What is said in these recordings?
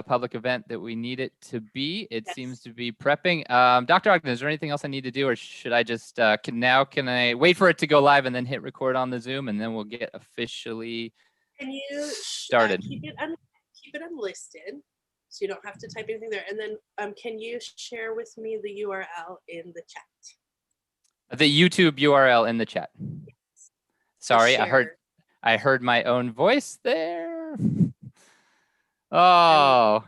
public event that we need it to be. It Yes. seems to be prepping. Dr. Ogden, is there anything else I need to do, or should I just, can I wait for it to go live and then hit record on the Zoom, and then we'll get officially Can you started? keep it unlisted, so you don't have to type anything there. And then can you share with me the URL in the chat? The YouTube URL in the chat. Yes. Sorry, I heard my own voice there. Oh,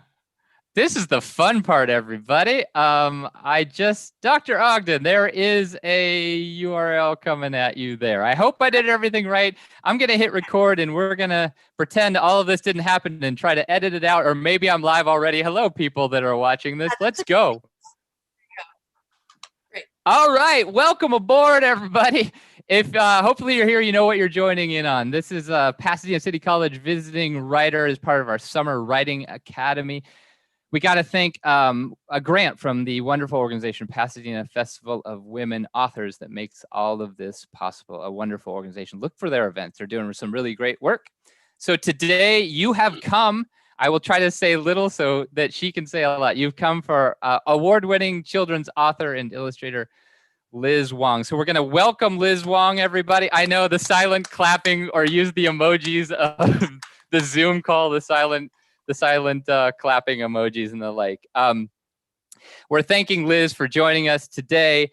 this is the fun part, everybody. Dr. Ogden, there is a URL coming at you there. I hope I did everything right. I'm going to hit record and we're going to pretend all of this didn't happen and try to edit it out, or maybe I'm live already. Hello, people that are watching this. Let's go. Great. All right. Welcome aboard, everybody. If hopefully you're here, you know what you're joining in on. This is Pasadena City College visiting writer as part of our Summer Writing Academy. We got to thank a grant from the wonderful organization Pasadena Festival of Women Authors that makes all of this possible. A wonderful organization. Look for their events. They're doing some really great work. So today you have come, I will try to say little so that she can say a lot. You've come for award-winning children's author and illustrator, Liz Wong. So we're going to welcome Liz Wong, everybody. I know the silent clapping, or use the emojis of the Zoom call, the silent clapping emojis and the like. We're thanking Liz for joining us today.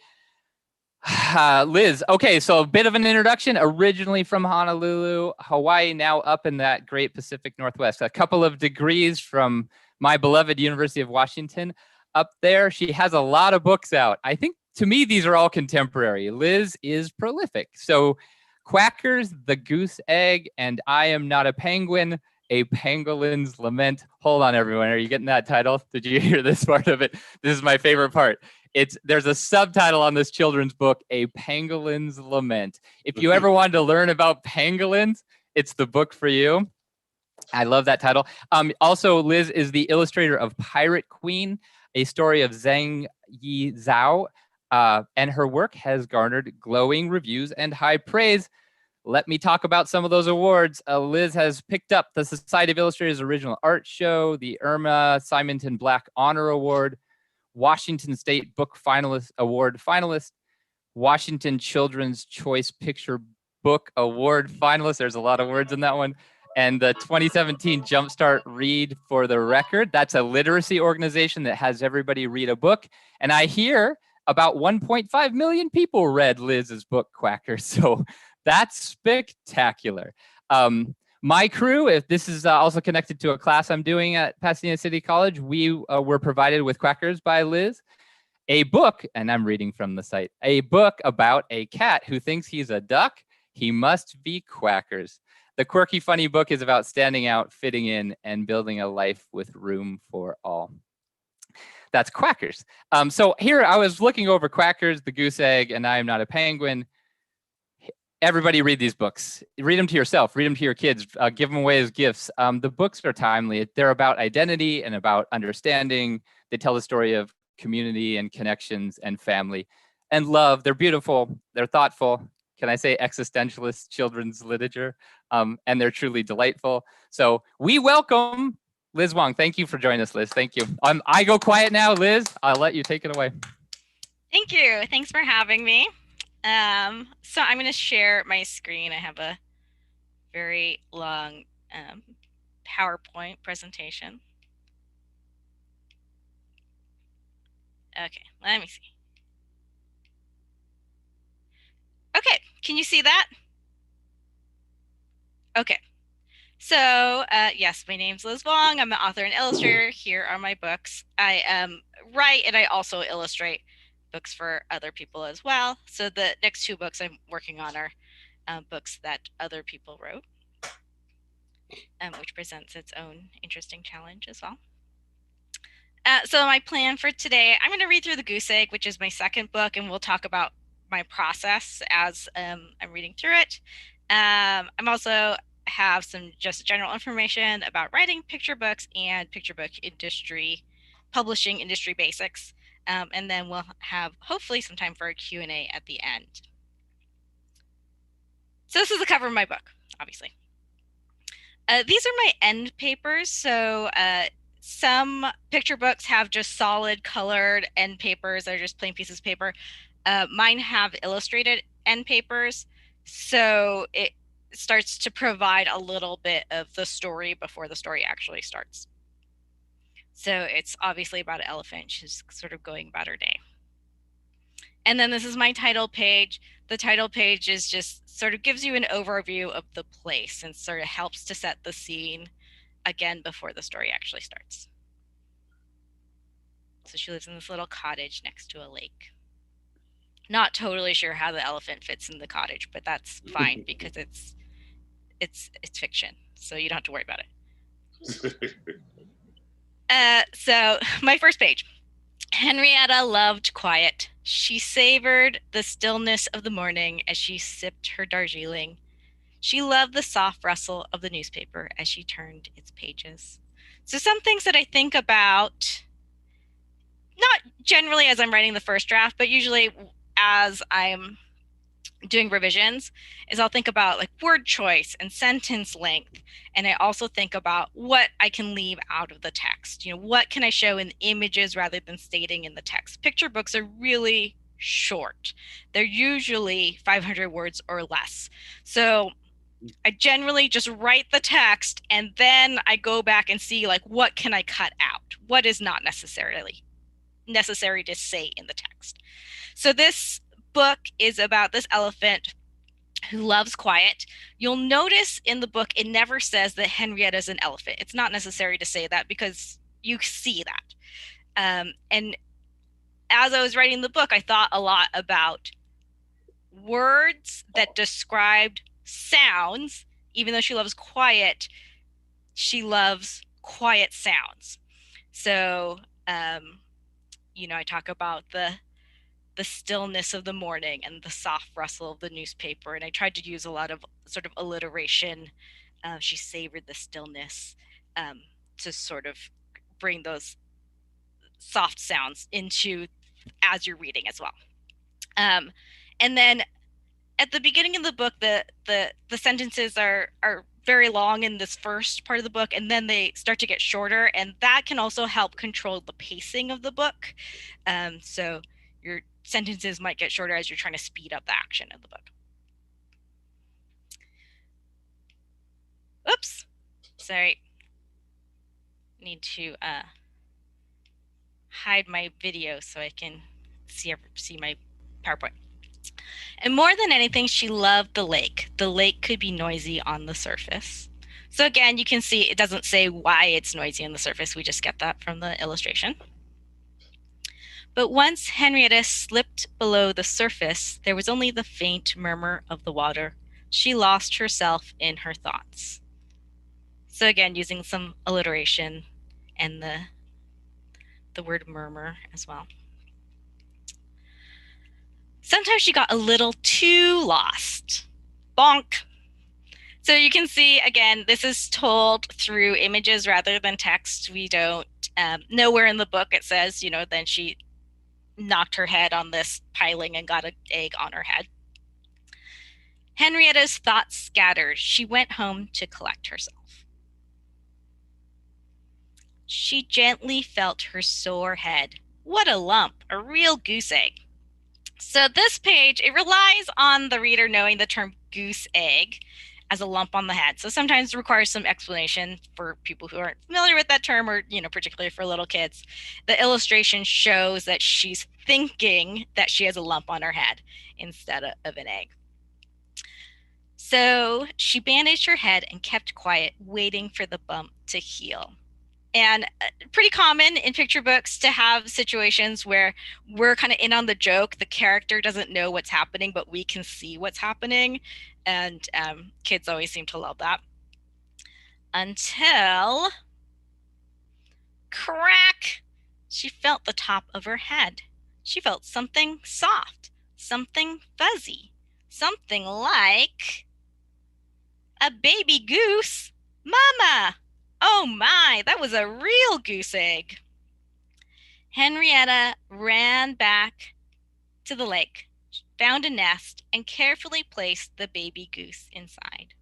Liz, okay, so a bit of an introduction. Originally from Honolulu, Hawaii, now up in that great Pacific Northwest. A couple of degrees from my beloved University of Washington up there. She has a lot of books out. I think, to me, these are all contemporary. Liz is prolific. So Quackers, The Goose Egg, and I Am Not a Penguin, A Pangolin's Lament. Hold on, everyone. Are you getting that title? Did you hear this part of it? This is my favorite part. There's a subtitle on this children's book, A Pangolin's Lament. If you ever wanted to learn about pangolins, it's the book for you. I love that title. Also, Liz is the illustrator of Pirate Queen, a story of Zhang Yi Zhao, and her work has garnered glowing reviews and high praise. Let me talk about some of those awards. Liz has picked up the Society of Illustrators Original Art Show, the Irma Simonton Black Honor Award, Washington State Book Award finalist, Washington Children's Choice Picture Book Award finalist. There's a lot of words in that one. And the 2017 Jumpstart Read for the Record. That's a literacy organization that has everybody read a book. And I hear about 1.5 million people read Liz's book, Quacker. So that's spectacular. My crew, if this is also connected to a class I'm doing at Pasadena City College, we were provided with Quackers by Liz, a book, and I'm reading from the site, a book about a cat who thinks he's a duck. He must be Quackers. The quirky, funny book is about standing out, fitting in, and building a life with room for all. That's Quackers. So here I was looking over Quackers, The Goose Egg, and I Am Not a Penguin. Everybody read these books. Read them to yourself. Read them to your kids. Give them away as gifts. The books are timely. They're about identity and about understanding. They tell the story of community and connections and family and love. They're beautiful. They're thoughtful. Can I say existentialist children's literature? And they're truly delightful. So we welcome Liz Wong. Thank you for joining us, Liz. Thank you. I go quiet now, Liz. I'll let you take it away. Thank you. Thanks for having me. So I'm going to share my screen. I have a very long PowerPoint presentation. Okay, let me see. Okay, can you see that? Okay, so yes, my name's Liz Wong. I'm an author and illustrator. Here are my books. I write and I also illustrate books for other people as well. So the next two books I'm working on are books that other people wrote, which presents its own interesting challenge as well. So my plan for today, I'm going to read through The Goose Egg, which is my second book, and we'll talk about my process as I'm reading through it. I'm also have some just general information about writing picture books and picture book industry, publishing industry basics. And then we'll have hopefully some time for a Q&A at the end. So this is the cover of my book, obviously. These are my end papers. So some picture books have just solid colored end papers. They're just plain pieces of paper. Mine have illustrated end papers, so it starts to provide a little bit of the story before the story actually starts. So it's obviously about an elephant. She's sort of going about her day. And then this is my title page. The title page is just sort of gives you an overview of the place and sort of helps to set the scene again before the story actually starts. So she lives in this little cottage next to a lake. Not totally sure how the elephant fits in the cottage, but that's fine because it's fiction, so you don't have to worry about it. So my first page. Henrietta loved quiet. She savored the stillness of the morning as she sipped her Darjeeling. She loved the soft rustle of the newspaper as she turned its pages. So some things that I think about, not generally as I'm writing the first draft, but usually as I'm doing revisions, is I'll think about like word choice and sentence length. And I also think about what I can leave out of the text. What can I show in images rather than stating in the text? Picture books are really short. They're usually 500 words or less. So I generally just write the text and then I go back and see like what can I cut out? What is not necessarily necessary to say in the text. So this book is about this elephant who loves quiet. You'll notice in the book it never says that Henrietta is an elephant. It's not necessary to say that because you see that. And as I was writing the book, I thought a lot about words that described sounds. Even though she loves quiet, she loves quiet sounds. So, I talk about the stillness of the morning and the soft rustle of the newspaper. And I tried to use a lot of sort of alliteration. She savored the stillness to sort of bring those soft sounds into as you're reading as well. And then at the beginning of the book, the sentences are very long in this first part of the book, and then they start to get shorter, and that can also help control the pacing of the book. So your sentences might get shorter as you're trying to speed up the action of the book. Oops, sorry. Need to hide my video so I can see my PowerPoint. And more than anything, she loved the lake. The lake could be noisy on the surface. So again, you can see it doesn't say why it's noisy on the surface. We just get that from the illustration. But once Henrietta slipped below the surface, there was only the faint murmur of the water. She lost herself in her thoughts. So again, using some alliteration and the word murmur as well. Sometimes she got a little too lost. Bonk. So you can see, again, this is told through images rather than text. We don't, nowhere in the book it says, then she knocked her head on this piling and got an egg on her head. Henrietta's thoughts scattered. She went home to collect herself. She gently felt her sore head. What a lump, a real goose egg. So this page, it relies on the reader knowing the term goose egg as a lump on the head. So sometimes it requires some explanation for people who aren't familiar with that term, or, particularly for little kids. The illustration shows that she's thinking that she has a lump on her head instead of an egg. So she bandaged her head and kept quiet, waiting for the bump to heal. And pretty common in picture books to have situations where we're kind of in on the joke. The character doesn't know what's happening, but we can see what's happening. And kids always seem to love that. Until, crack, she felt the top of her head. She felt something soft, something fuzzy, something like a baby goose. Mama! Oh my, that was a real goose egg. Henrietta ran back to the lake, found a nest, and carefully placed the baby goose inside.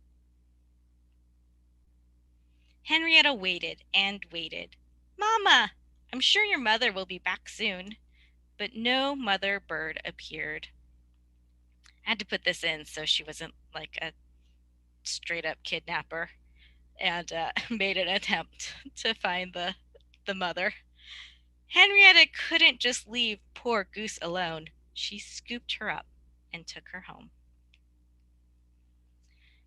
Henrietta waited and waited. "Mama, I'm sure your mother will be back soon." But no mother bird appeared. I had to put this in so she wasn't like a straight up kidnapper, and made an attempt to find the mother. Henrietta couldn't just leave poor Goose alone. She scooped her up and took her home.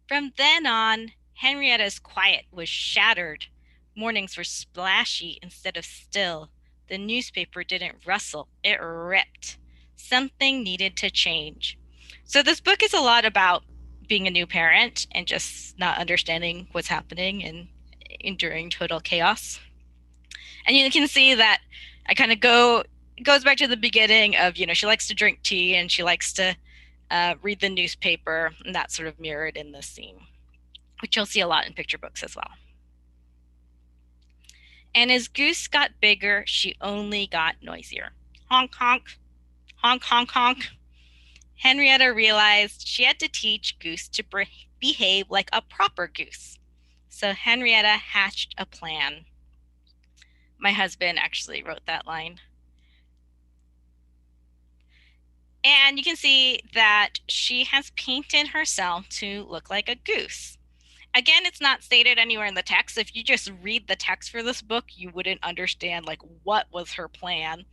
From then on, Henrietta's quiet was shattered. Mornings were splashy instead of still. The newspaper didn't rustle, it ripped. Something needed to change. So, this book is a lot about being a new parent and just not understanding what's happening and enduring total chaos. And you can see that I kind of goes back to the beginning of, she likes to drink tea and she likes to read the newspaper, and that's sort of mirrored in this scene, which you'll see a lot in picture books as well. And as Goose got bigger, she only got noisier. Honk, honk, honk, honk, honk. Henrietta realized she had to teach Goose to behave like a proper goose. So Henrietta hatched a plan. My husband actually wrote that line. And you can see that she has painted herself to look like a goose. Again, it's not stated anywhere in the text. If you just read the text for this book, you wouldn't understand like what was her plan.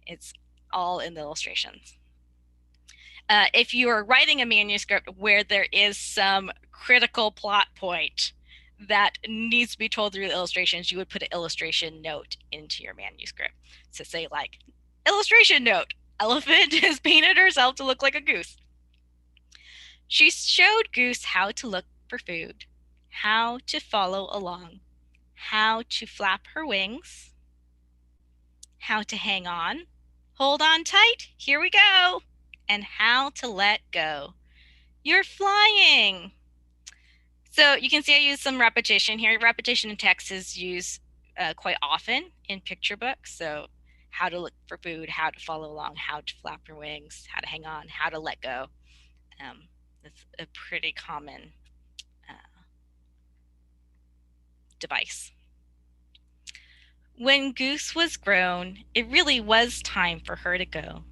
It's all in the illustrations. If you are writing a manuscript where there is some critical plot point that needs to be told through the illustrations, you would put an illustration note into your manuscript to say like, illustration note, elephant has painted herself to look like a goose. She showed Goose how to look for food, how to follow along, how to flap her wings, how to hang on, hold on tight, here we go, and how to let go. You're flying. So you can see I use some repetition here. Repetition in text is used quite often in picture books. So how to look for food, how to follow along, how to flap your wings, how to hang on, how to let go. That's a pretty common device. When Goose was grown, it really was time for her to go.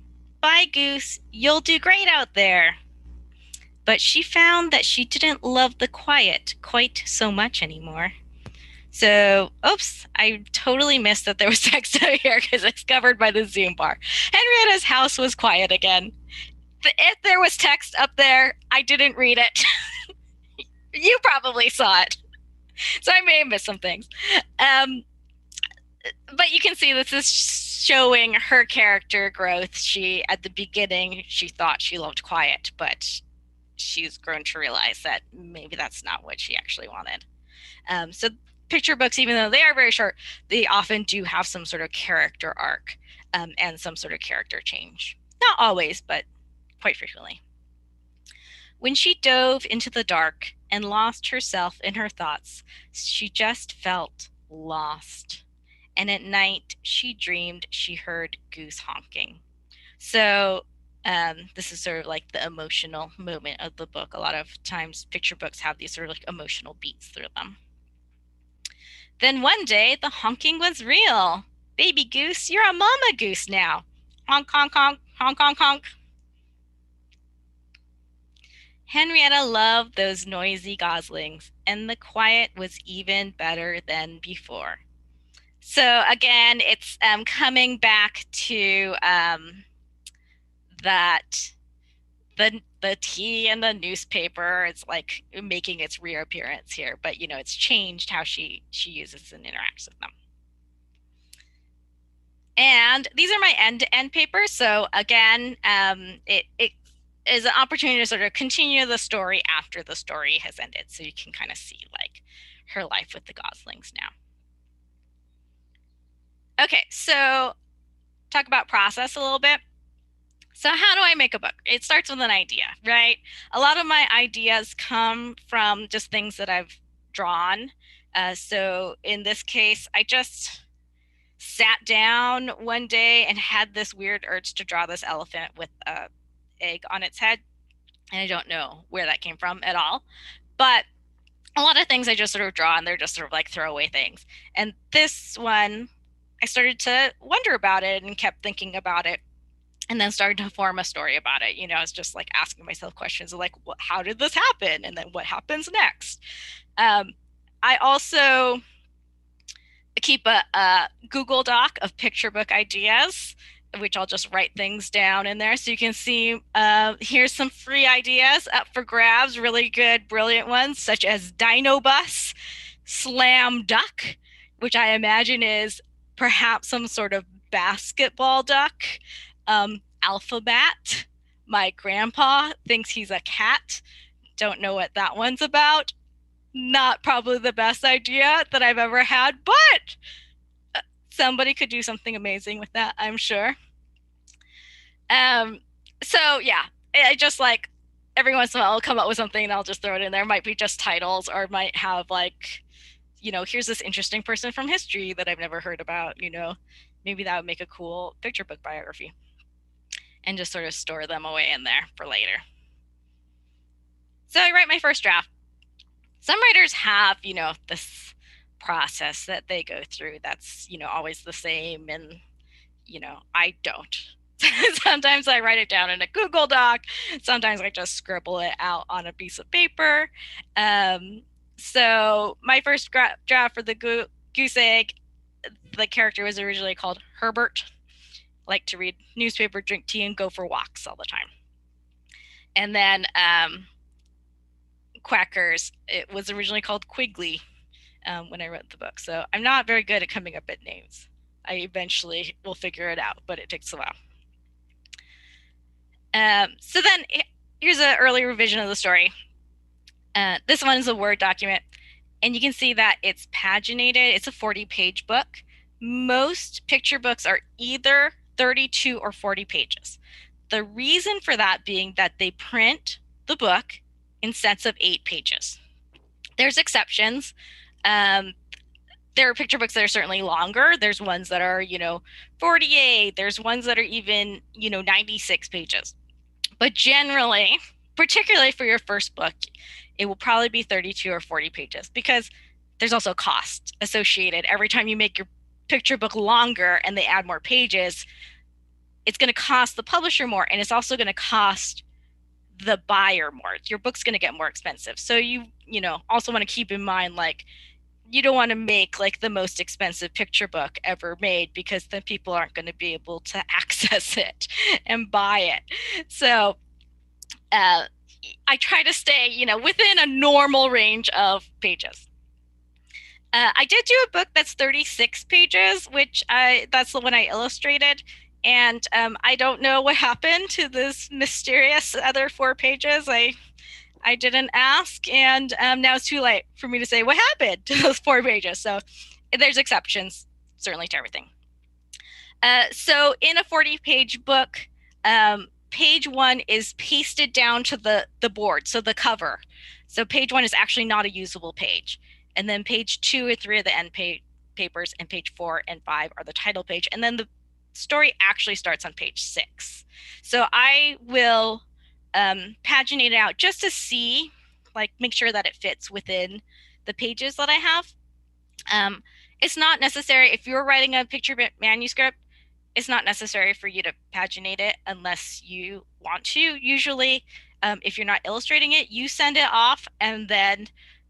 Bye, Goose. You'll do great out there. But she found that she didn't love the quiet quite so much anymore. So, oops, I totally missed that there was text out here because it's covered by the Zoom bar. Henrietta's house was quiet again. If there was text up there, I didn't read it. You probably saw it. So I may have missed some things. But you can see this is showing her character growth. At the beginning, she thought she loved quiet, but she's grown to realize that maybe that's not what she actually wanted. So picture books, even though they are very short, they often do have some sort of character arc and some sort of character change. Not always, but quite frequently. When she dove into the dark and lost herself in her thoughts, she just felt lost. And at night, she dreamed she heard Goose honking. So this is sort of like the emotional moment of the book. A lot of times picture books have these sort of like emotional beats through them. Then one day, the honking was real. Baby Goose, you're a mama goose now. Honk, honk, honk, honk, honk, honk. Henrietta loved those noisy goslings, and the quiet was even better than before. So again, it's coming back to that the tea and the newspaper. It's like making its reappearance here, but it's changed how she uses and interacts with them. And these are my end-to-end papers. So again, it is an opportunity to sort of continue the story after the story has ended. So you can kind of see like her life with the goslings now. Okay, so talk about process a little bit. So how do I make a book? It starts with an idea, right? A lot of my ideas come from just things that I've drawn. So in this case, I just sat down one day and had this weird urge to draw this elephant with an egg on its head. And I don't know where that came from at all. But a lot of things I just sort of draw and they're just sort of like throwaway things. And this one I started to wonder about it and kept thinking about it, and then started to form a story about it. You know, I was just like asking myself questions of like, how did this happen? And then what happens next? I also keep a Google Doc of picture book ideas, which I'll just write things down in there so you can see. Here's some free ideas up for grabs, really good, brilliant ones, such as Dinobus, Slam Duck, which I imagine is perhaps some sort of basketball duck, Alphabet. My grandpa thinks he's a cat. Don't know what that one's about. Not probably the best idea that I've ever had, but somebody could do something amazing with that, I'm sure. So yeah, I just like every once in a while I'll come up with something and I'll just throw it in there. It might be just titles, or it might have like, you know, here's this interesting person from history that I've never heard about, you know, maybe that would make a cool picture book biography, and just sort of store them away in there for later. So I write my first draft. Some writers have, you know, this process that they go through that's, you know, always the same, and, you know, I don't. Sometimes I write it down in a Google Doc. Sometimes I just scribble it out on a piece of paper. So my first draft for the Goose Egg, the character was originally called Herbert. Like to read newspaper, drink tea, and go for walks all the time. And then Quackers, it was originally called Quigley when I wrote the book. So I'm not very good at coming up with names. I eventually will figure it out, but it takes a while. So then here's an early revision of the story. This one is a Word document, and you can see that it's paginated. It's a 40-page book. Most picture books are either 32 or 40 pages. The reason for that being that they print the book in sets of 8 pages. There's exceptions. There are picture books that are certainly longer. There's ones that are, you know, 48. There's ones that are even, you know, 96 pages. But generally, particularly for your first book, it will probably be 32 or 40 pages, because there's also cost associated. Every time you make your picture book longer and they add more pages, it's going to cost the publisher more, and it's also going to cost the buyer more. Your book's going to get more expensive. So you know, also want to keep in mind, like, you don't want to make like the most expensive picture book ever made, because then people aren't going to be able to access it and buy it. So I try to stay, you know, within a normal range of pages. I did do a book that's 36 pages, which that's the one I illustrated. And I don't know what happened to this mysterious other 4 pages. I didn't ask, and now it's too late for me to say what happened to those 4 pages. So there's exceptions, certainly, to everything. So in a 40-page book, page 1 is pasted down to the board, so the cover. So page 1 is actually not a usable page. And then page 2 or 3 are the end papers, and page 4 and 5 are the title page. And then the story actually starts on page 6. So I will paginate it out just to see, like, make sure that it fits within the pages that I have. It's not necessary if you're writing a picture manuscript. It's not necessary for you to paginate it unless you want to. Usually, if you're not illustrating it, you send it off, and then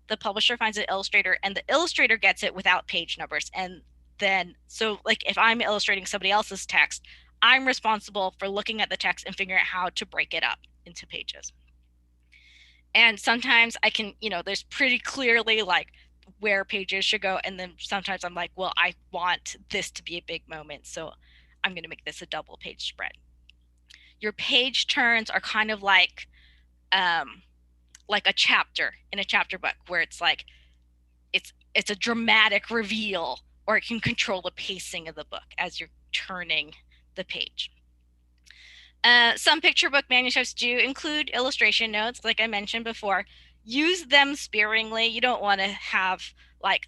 the publisher finds an illustrator, and the illustrator gets it without page numbers. And then, so like if I'm illustrating somebody else's text, I'm responsible for looking at the text and figuring out how to break it up into pages. And sometimes I can, you know, there's pretty clearly like where pages should go. And then sometimes I'm like, well, I want this to be a big moment, so I'm going to make this a double page spread. Your page turns are kind of like a chapter in a chapter book, where it's like, it's a dramatic reveal, or it can control the pacing of the book as you're turning the page. Some picture book manuscripts do include illustration notes, like I mentioned before. Use them sparingly. You don't want to have like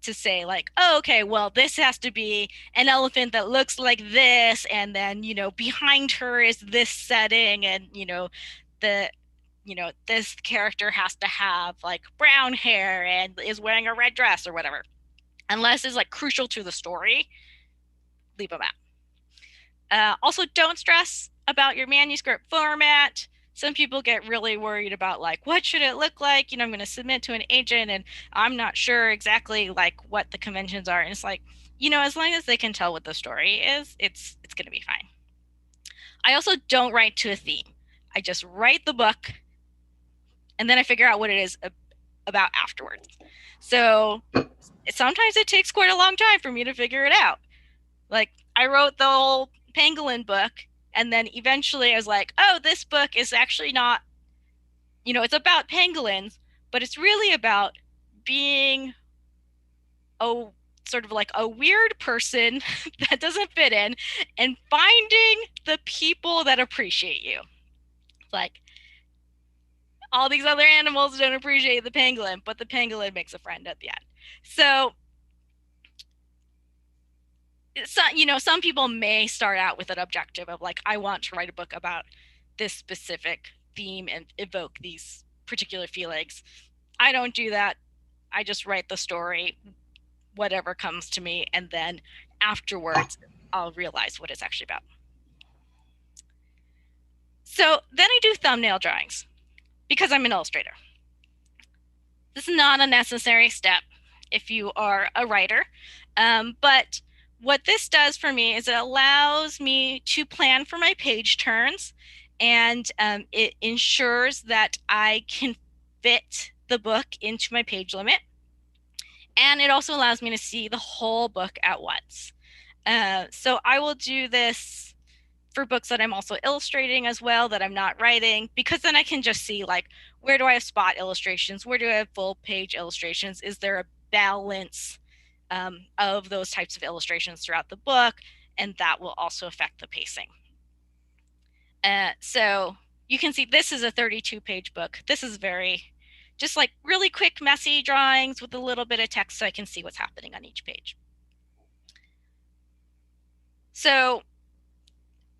to say like, oh, okay, well, this has to be an elephant that looks like this, and then, you know, behind her is this setting, and, you know, this character has to have like brown hair and is wearing a red dress or whatever. unless it's like crucial to the story, leave them out. Also, don't stress about your manuscript format. Some people get really worried about like, what should it look like? I'm going to submit to an agent and I'm not sure exactly like what the conventions are. And it's like, as long as they can tell what the story is, it's going to be fine. I also don't write to a theme. I just write the book and then I figure out what it is about afterwards. So sometimes it takes quite a long time for me to figure it out. Like I wrote the whole pangolin book, and then eventually I was like, oh, this book is actually not, it's about pangolins, but it's really about being a sort of like a weird person that doesn't fit in and finding the people that appreciate you. Like all these other animals don't appreciate the pangolin, but the pangolin makes a friend at the end. So some people may start out with an objective of like, I want to write a book about this specific theme and evoke these particular feelings. I don't do that. I just write the story, whatever comes to me, and then afterwards I'll realize what it's actually about. So then I do thumbnail drawings because I'm an illustrator. This is not a necessary step if you are a writer, but what this does for me is it allows me to plan for my page turns, and it ensures that I can fit the book into my page limit. And it also allows me to see the whole book at once. So I will do this for books that I'm also illustrating as well, that I'm not writing, because then I can just see like, where do I have spot illustrations? Where do I have full page illustrations? Is there a balance of those types of illustrations throughout the book? And that will also affect the pacing. So you can see this is a 32-page book. This is just like really quick, messy drawings with a little bit of text so I can see what's happening on each page. So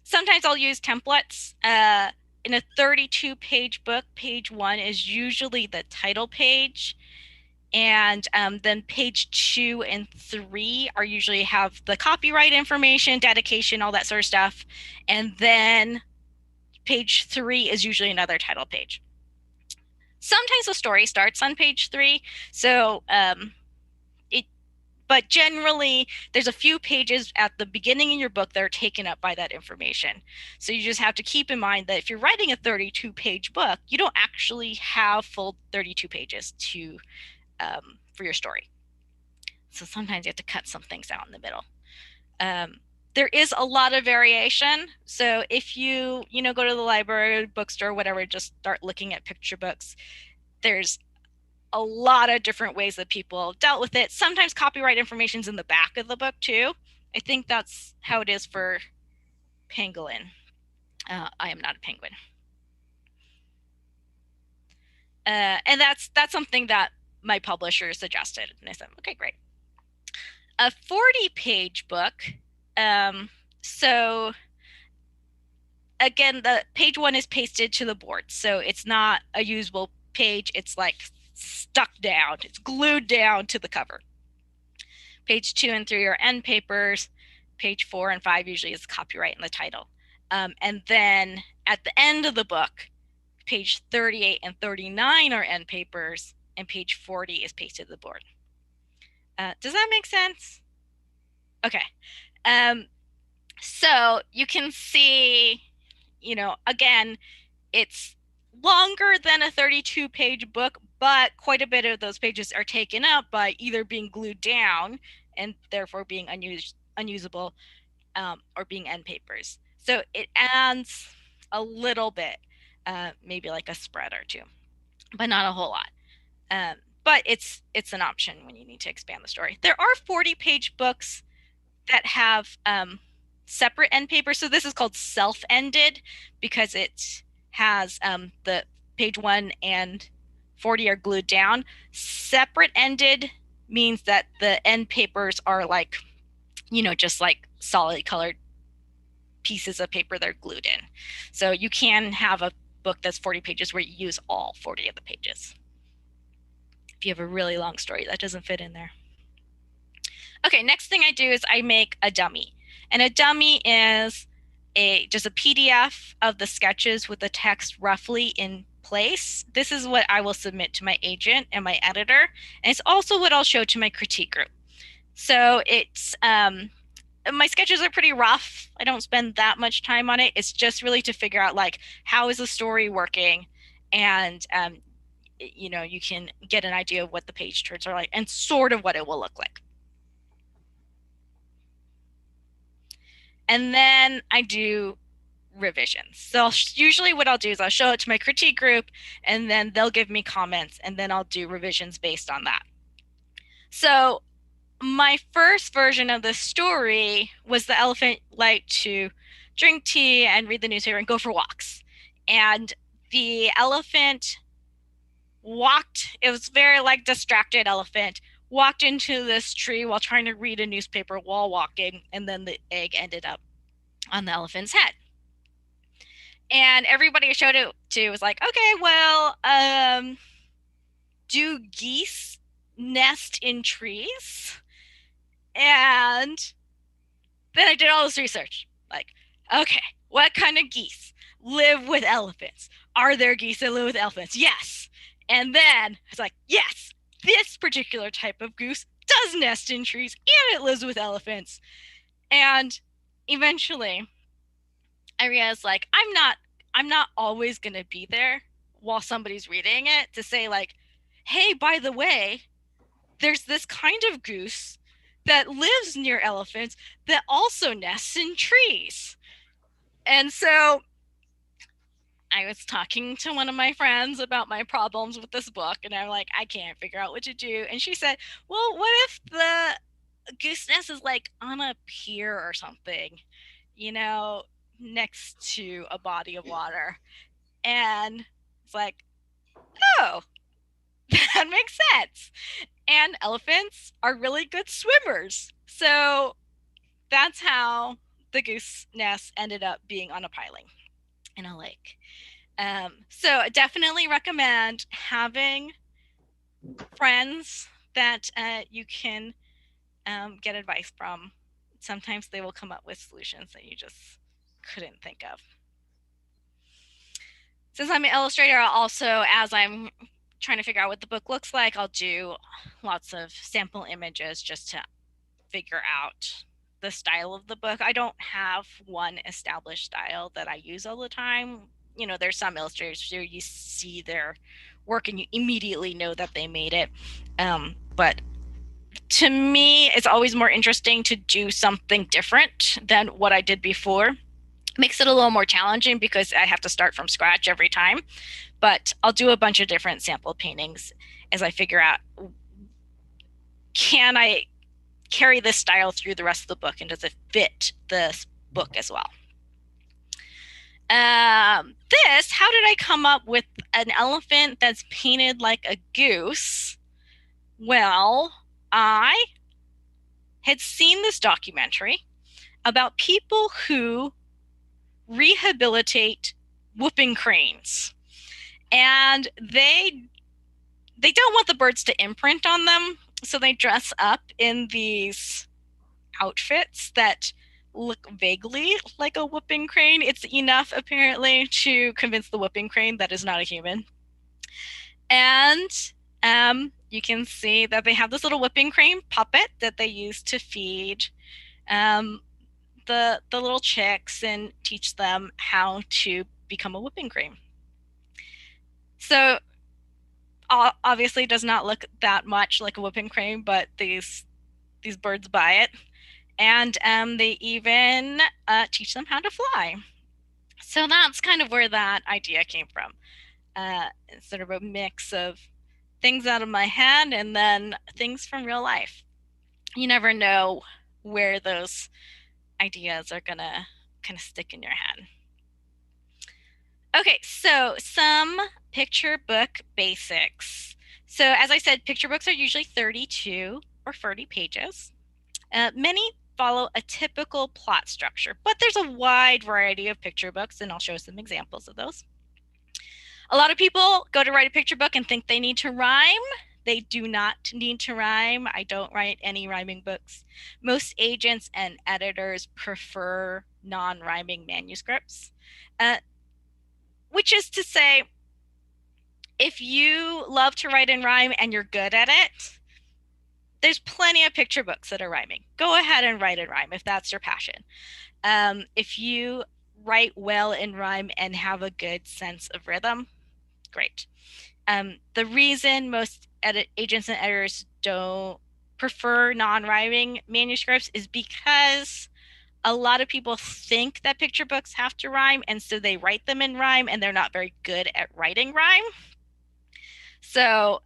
sometimes I'll use templates. In a 32-page book, page 1 is usually the title page. And then page 2 and 3 are usually have the copyright information, dedication, all that sort of stuff. And then page 3 is usually another title page. Sometimes the story starts on page 3. So but generally there's a few pages at the beginning in your book that are taken up by that information. So you just have to keep in mind that if you're writing a 32-page book, you don't actually have full 32 pages to for your story. So sometimes you have to cut some things out in the middle. There is a lot of variation. So if you go to the library, bookstore, whatever, just start looking at picture books, there's a lot of different ways that people dealt with it. Sometimes copyright information's in the back of the book too. I think that's how it is for pangolin. I am not a penguin. And that's something that my publisher suggested. And I said, okay, great. A 40-page book. So again, the page 1 is pasted to the board. So it's not a usable page. It's like stuck down. It's glued down to the cover. Page 2 and 3 are end papers. Page 4 and 5 usually is copyright in the title. And then at the end of the book, page 38 and 39 are end papers, and page 40 is pasted to the board. Does that make sense? Okay. So you can see, again, it's longer than a 32-page book, but quite a bit of those pages are taken up by either being glued down and therefore being unusable, or being end papers. So it adds a little bit, maybe like a spread or two, but not a whole lot. But it's an option when you need to expand the story. There are 40-page books that have separate end papers. So this is called self-ended because it has the page 1 and 40 are glued down. Separate ended means that the end papers are like, just like solid colored pieces of paper that are glued in. So you can have a book that's 40 pages where you use all 40 of the pages if you have a really long story that doesn't fit in there. Okay, next thing I do is I make a dummy. And a dummy is just a PDF of the sketches with the text roughly in place. This is what I will submit to my agent and my editor. And it's also what I'll show to my critique group. So it's my sketches are pretty rough. I don't spend that much time on it. It's just really to figure out like how is the story working, and you can get an idea of what the page turns are like and sort of what it will look like. And then I do revisions. So usually what I'll do is I'll show it to my critique group, and then they'll give me comments, and then I'll do revisions based on that. So my first version of the story was the elephant liked to drink tea and read the newspaper and go for walks. And the elephant walked, it was very like distracted elephant, walked into this tree while trying to read a newspaper while walking, and then the egg ended up on the elephant's head. And everybody I showed it to was like, okay, well, do geese nest in trees? And then I did all this research. Like, okay, what kind of geese live with elephants? Are there geese that live with elephants? Yes. And then it's like, yes, this particular type of goose does nest in trees and it lives with elephants. And eventually I realized like I'm not always gonna be there while somebody's reading it to say like, hey, by the way, there's this kind of goose that lives near elephants that also nests in trees. And so I was talking to one of my friends about my problems with this book, and I'm like, I can't figure out what to do. And she said, well, what if the goose nest is like on a pier or something, next to a body of water? And it's like, oh, that makes sense. And elephants are really good swimmers. So that's how the goose nest ended up being on a piling in a lake. So I definitely recommend having friends that you can get advice from. Sometimes they will come up with solutions that you just couldn't think of. Since I'm an illustrator, I'll also, as I'm trying to figure out what the book looks like, I'll do lots of sample images just to figure out the style of the book. I don't have one established style that I use all the time. There's some illustrators where you see their work and you immediately know that they made it. But to me, it's always more interesting to do something different than what I did before. Makes it a little more challenging because I have to start from scratch every time. But I'll do a bunch of different sample paintings as I figure out, can I carry this style through the rest of the book, and does it fit this book as well? How did I come up with an elephant that's painted like a goose? Well, I had seen this documentary about people who rehabilitate whooping cranes, and they don't want the birds to imprint on them, so they dress up in these outfits that look vaguely like a whooping crane. It's enough apparently to convince the whooping crane that is not a human. And you can see that they have this little whooping crane puppet that they use to feed the little chicks and teach them how to become a whooping crane. So obviously does not look that much like a whooping crane, but these birds buy it, and they even teach them how to fly. So that's kind of where that idea came from. It's sort of a mix of things out of my head and then things from real life. You never know where those ideas are gonna kind of stick in your head. Okay, so some picture book basics. So as I said, picture books are usually 32 or 30 pages. Many follow a typical plot structure, but there's a wide variety of picture books, and I'll show some examples of those. A lot of people go to write a picture book and think they need to rhyme. They do not need to rhyme. I don't write any rhyming books. Most agents and editors prefer non-rhyming manuscripts, which is to say, if you love to write in rhyme and you're good at it, there's plenty of picture books that are rhyming. Go ahead and write in rhyme if that's your passion. If you write well in rhyme and have a good sense of rhythm, great. The reason most agents and editors don't prefer non-rhyming manuscripts is because a lot of people think that picture books have to rhyme, and so they write them in rhyme, and they're not very good at writing rhyme. So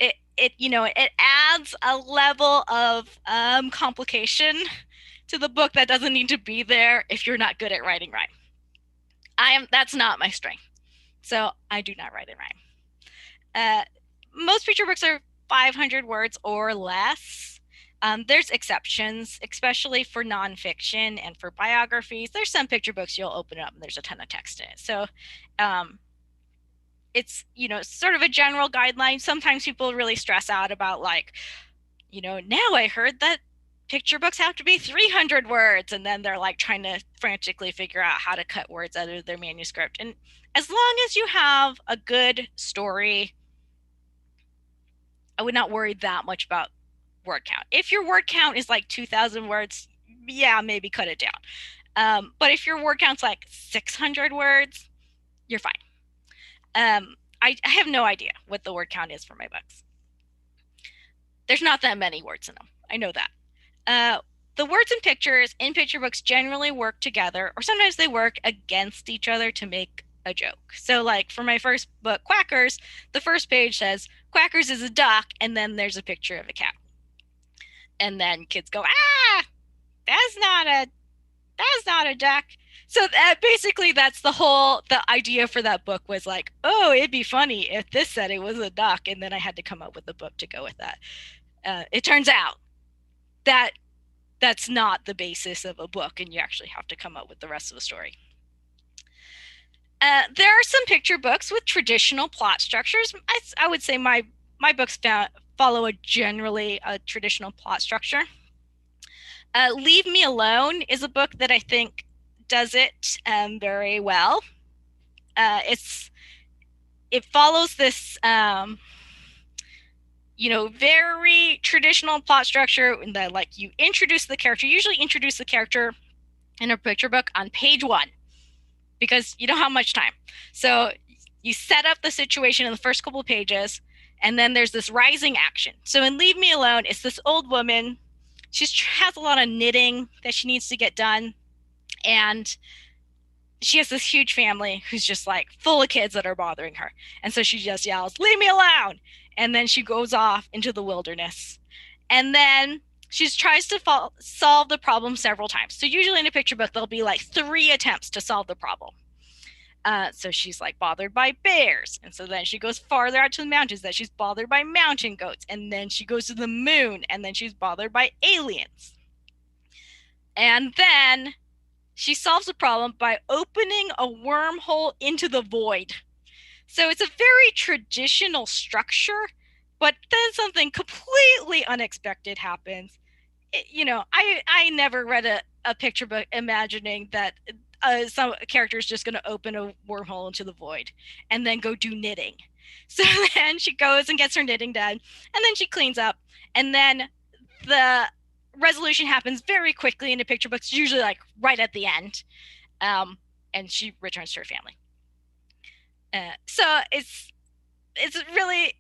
it adds a level of complication to the book that doesn't need to be there if you're not good at writing rhyme. That's not my strength, so I do not write in rhyme. Most picture books are 500 words or less. There's exceptions, especially for nonfiction and for biographies. There's some picture books you'll open up and there's a ton of text in it. So it's, sort of a general guideline. Sometimes people really stress out about now I heard that picture books have to be 300 words. And then they're like trying to frantically figure out how to cut words out of their manuscript. And as long as you have a good story, I would not worry that much about word count. If your word count is like 2,000 words, yeah, maybe cut it down. But if your word count's like 600 words, you're fine. I have no idea what the word count is for my books. There's not that many words in them. I know that. The words and pictures in picture books generally work together, or sometimes they work against each other to make a joke. So like for my first book, Quackers, the first page says, Quackers is a duck, and then there's a picture of a cat. And then kids go, that's not a duck. So basically that's the idea for that book was like, oh, it'd be funny if this said it was a duck, and then I had to come up with a book to go with that. It turns out that that's not the basis of a book, and you actually have to come up with the rest of the story. There are some picture books with traditional plot structures. I would say my books follow generally a traditional plot structure. Leave Me Alone is a book that I think does it very well. It follows this very traditional plot structure in that you introduce the character. You usually introduce the character in a picture book on page 1 because you don't have much time. So you set up the situation in the first couple of pages, and then there's this rising action. So in Leave Me Alone, it's this old woman. She has a lot of knitting that she needs to get done, and she has this huge family who's just full of kids that are bothering her. And so she just yells, "Leave me alone!" And then she goes off into the wilderness. And then she tries to solve the problem several times. So usually in a picture book, there'll be 3 attempts to solve the problem. So she's bothered by bears. And so then she goes farther out to the mountains, that she's bothered by mountain goats. And then she goes to the moon, and then she's bothered by aliens. And then she solves the problem by opening a wormhole into the void. So it's a very traditional structure, but then something completely unexpected happens. I never read a picture book imagining that some character is just going to open a wormhole into the void and then go do knitting. So then she goes and gets her knitting done, and then she cleans up, and then the resolution happens very quickly in a picture book. It's usually right at the end, and she returns to her family. So it's really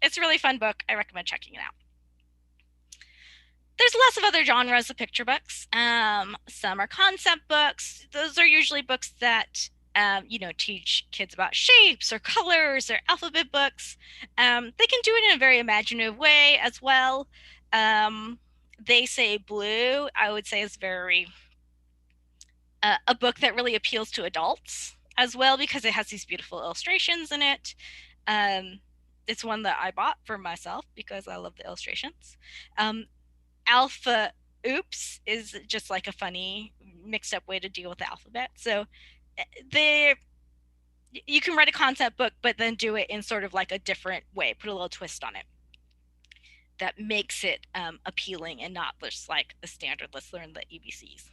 it's a really fun book. I recommend checking it out. There's lots of other genres of picture books. Some are concept books. Those are usually books that teach kids about shapes or colors, or alphabet books. They can do it in a very imaginative way as well. They Say Blue, I would say, is very a book that really appeals to adults as well, because it has these beautiful illustrations in it. It's one that I bought for myself because I love the illustrations. Alpha Oops is just a funny mixed up way to deal with the alphabet. So you can write a concept book, but then do it in sort of like a different way, put a little twist on it that makes it appealing and not just like the standard, let's learn the ABCs.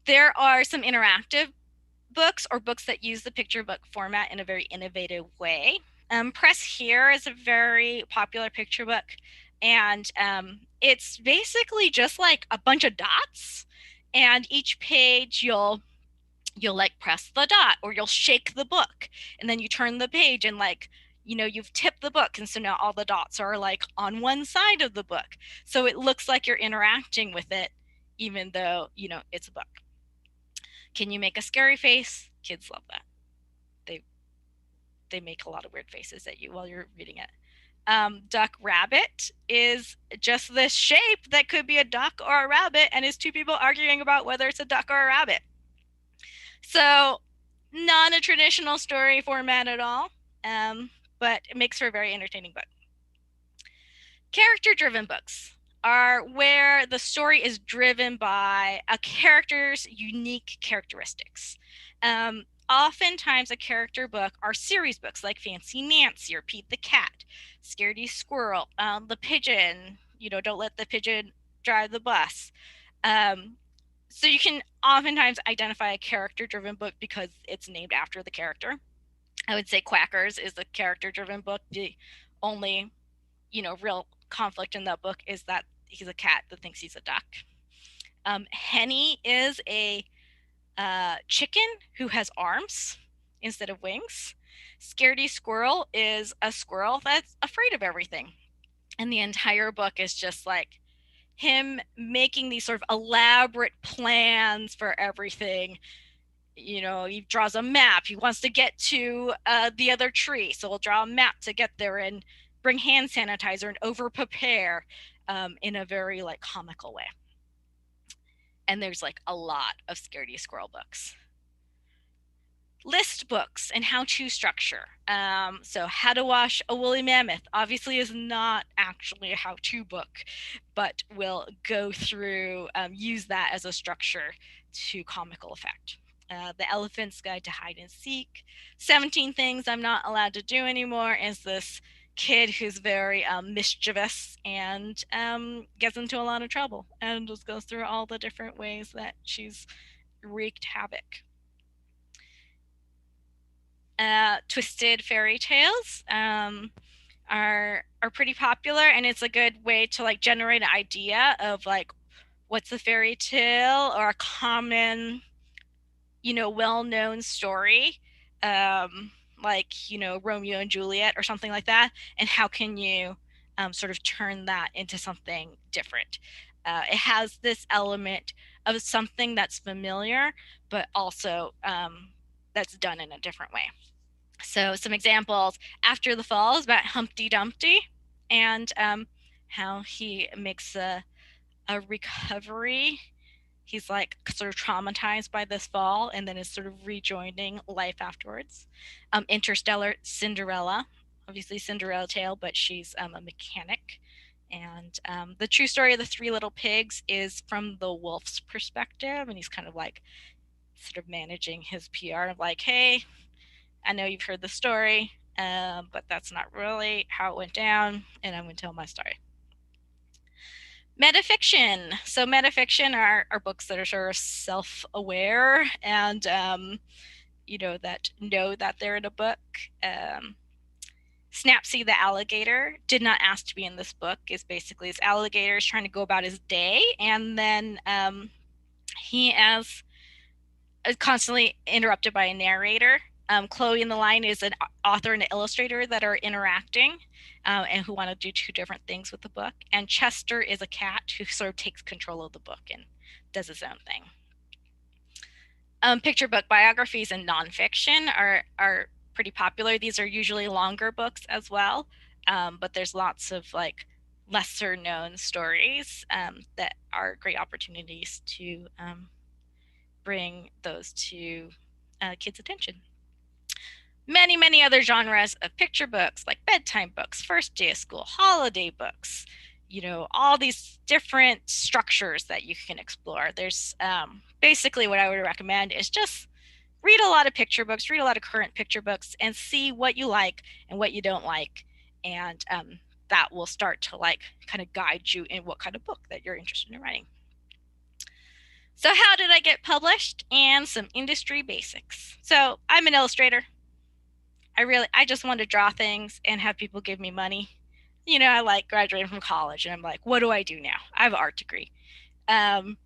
There are some interactive books or books that use the picture book format in a very innovative way. Press Here is a very popular picture book, and it's basically just like a bunch of dots, and each page you'll like press the dot or you'll shake the book, and then you turn the page and like, you know, you've tipped the book, and so now all the dots are like on one side of the book, so it looks like you're interacting with it even though, you know, it's a book. Can you make a scary face? Kids love that. They make a lot of weird faces at you while you're reading it. Duck Rabbit is just this shape that could be a duck or a rabbit, and is two people arguing about whether it's a duck or a rabbit. So not a traditional story format at all, but it makes for a very entertaining book. Character-driven books are where the story is driven by a character's unique characteristics. Oftentimes a character book are series books like Fancy Nancy or Pete the Cat, Scaredy Squirrel, The Pigeon, you know, Don't Let the Pigeon Drive the Bus. So you can oftentimes identify a character-driven book because it's named after the character. I would say Quackers is a character-driven book. The only, you know, real conflict in that book is that he's a cat that thinks he's a duck. Henny is a chicken who has arms instead of wings. Scaredy Squirrel is a squirrel that's afraid of everything. And the entire book is just like him making these sort of elaborate plans for everything. You know, he draws a map. He wants to get to the other tree, so he'll draw a map to get there and bring hand sanitizer and over prepare in a very like comical way. And there's like a lot of Scaredy Squirrel books. List books and how-to structure. So How to Wash a Woolly Mammoth obviously is not actually a how-to book, but will go through, use that as a structure to comical effect. The Elephant's Guide to Hide and Seek. 17 Things I'm Not Allowed to Do Anymore is this kid who's very mischievous and gets into a lot of trouble and just goes through all the different ways that she's wreaked havoc. Twisted fairy tales are pretty popular, and it's a good way to like generate an idea of like what's a fairy tale or a common, you know, well-known story, like, you know, Romeo and Juliet or something like that, and how can you sort of turn that into something different. It has this element of something that's familiar, but also that's done in a different way. So some examples: After the Fall is about Humpty Dumpty and how he makes a recovery. He's like sort of traumatized by this fall and then is sort of rejoining life afterwards. Interstellar, Cinderella, obviously Cinderella tale, but she's a mechanic. And the true story of the Three Little Pigs is from the wolf's perspective, and he's kind of like sort of managing his PR of like, hey, I know you've heard the story, but that's not really how it went down, and I'm going to tell my story. Metafiction. So metafiction are books that are sort of self-aware and, you know that they're in a book. Snapsy the alligator did not ask to be in this book. Is basically this alligator is trying to go about his day, and then he is constantly interrupted by a narrator. Chloe and the Lion is an author and an illustrator that are interacting and who want to do two different things with the book. And Chester is a cat who sort of takes control of the book and does his own thing. Picture book biographies and nonfiction are pretty popular. These are usually longer books as well, but there's lots of like lesser known stories that are great opportunities to bring those to kids' attention. Many other genres of picture books, like bedtime books, first day of school, holiday books, you know, all these different structures that you can explore. There's basically what I would recommend is just read a lot of picture books, read a lot of current picture books, and see what you like and what you don't like. And that will start to like kind of guide you in what kind of book that you're interested in writing. So how did I get published? And some industry basics. So I'm an illustrator. I just want to draw things and have people give me money. You know, I like graduating from college and I'm like, what do I do now? I have an art degree. And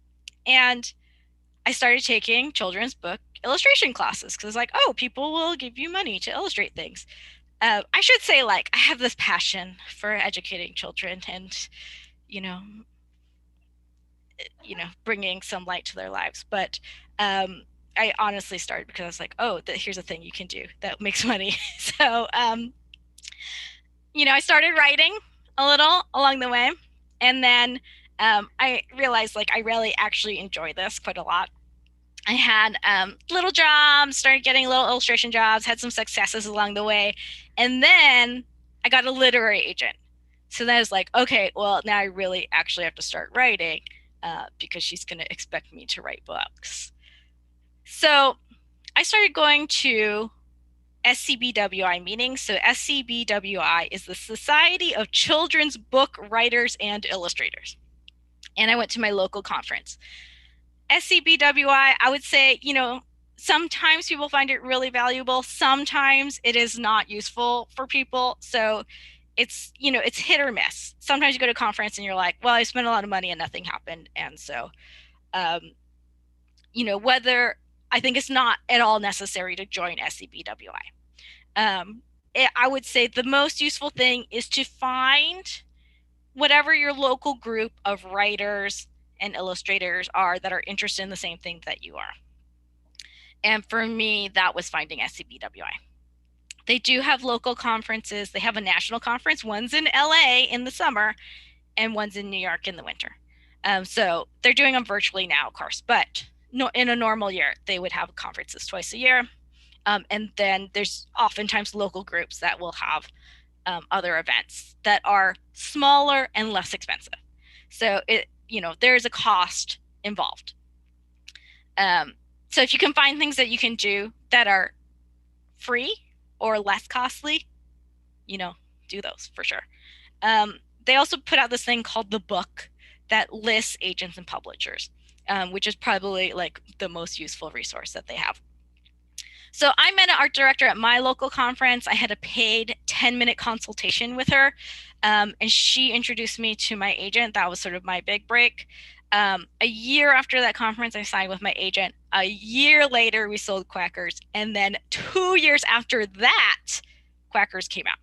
I started taking children's book illustration classes because it's like, oh, people will give you money to illustrate things. I should say, like, I have this passion for educating children and, you know, bringing some light to their lives. But I honestly started because I was like, oh, here's a thing you can do that makes money. So, I started writing a little along the way. And then I realized like I really actually enjoy this quite a lot. I had little jobs, started getting little illustration jobs, had some successes along the way. And then I got a literary agent. So then I was like, okay, well, now I really actually have to start writing because she's going to expect me to write books. So I started going to SCBWI meetings. So SCBWI is the Society of Children's Book Writers and Illustrators. And I went to my local conference. SCBWI, I would say, sometimes people find it really valuable. Sometimes it is not useful for people. So it's hit or miss. Sometimes you go to a conference and you're like, well, I spent a lot of money and nothing happened. And so, whether I think it's not at all necessary to join SCBWI. I would say the most useful thing is to find whatever your local group of writers and illustrators are that are interested in the same thing that you are. And for me, that was finding SCBWI. They do have local conferences. They have a national conference. One's in LA in the summer and one's in New York in the winter. So they're doing them virtually now, of course, but in a normal year, they would have conferences twice a year. And then there's oftentimes local groups that will have other events that are smaller and less expensive. So there's a cost involved. So if you can find things that you can do that are free or less costly, do those for sure. They also put out this thing called The Book that lists agents and publishers, which is probably like the most useful resource that they have. So I met an art director at my local conference. I had a paid 10-minute consultation with her, and she introduced me to my agent. That was sort of my big break. A year after that conference, I signed with my agent. A year later, we sold Quackers. And then 2 years after that, Quackers came out.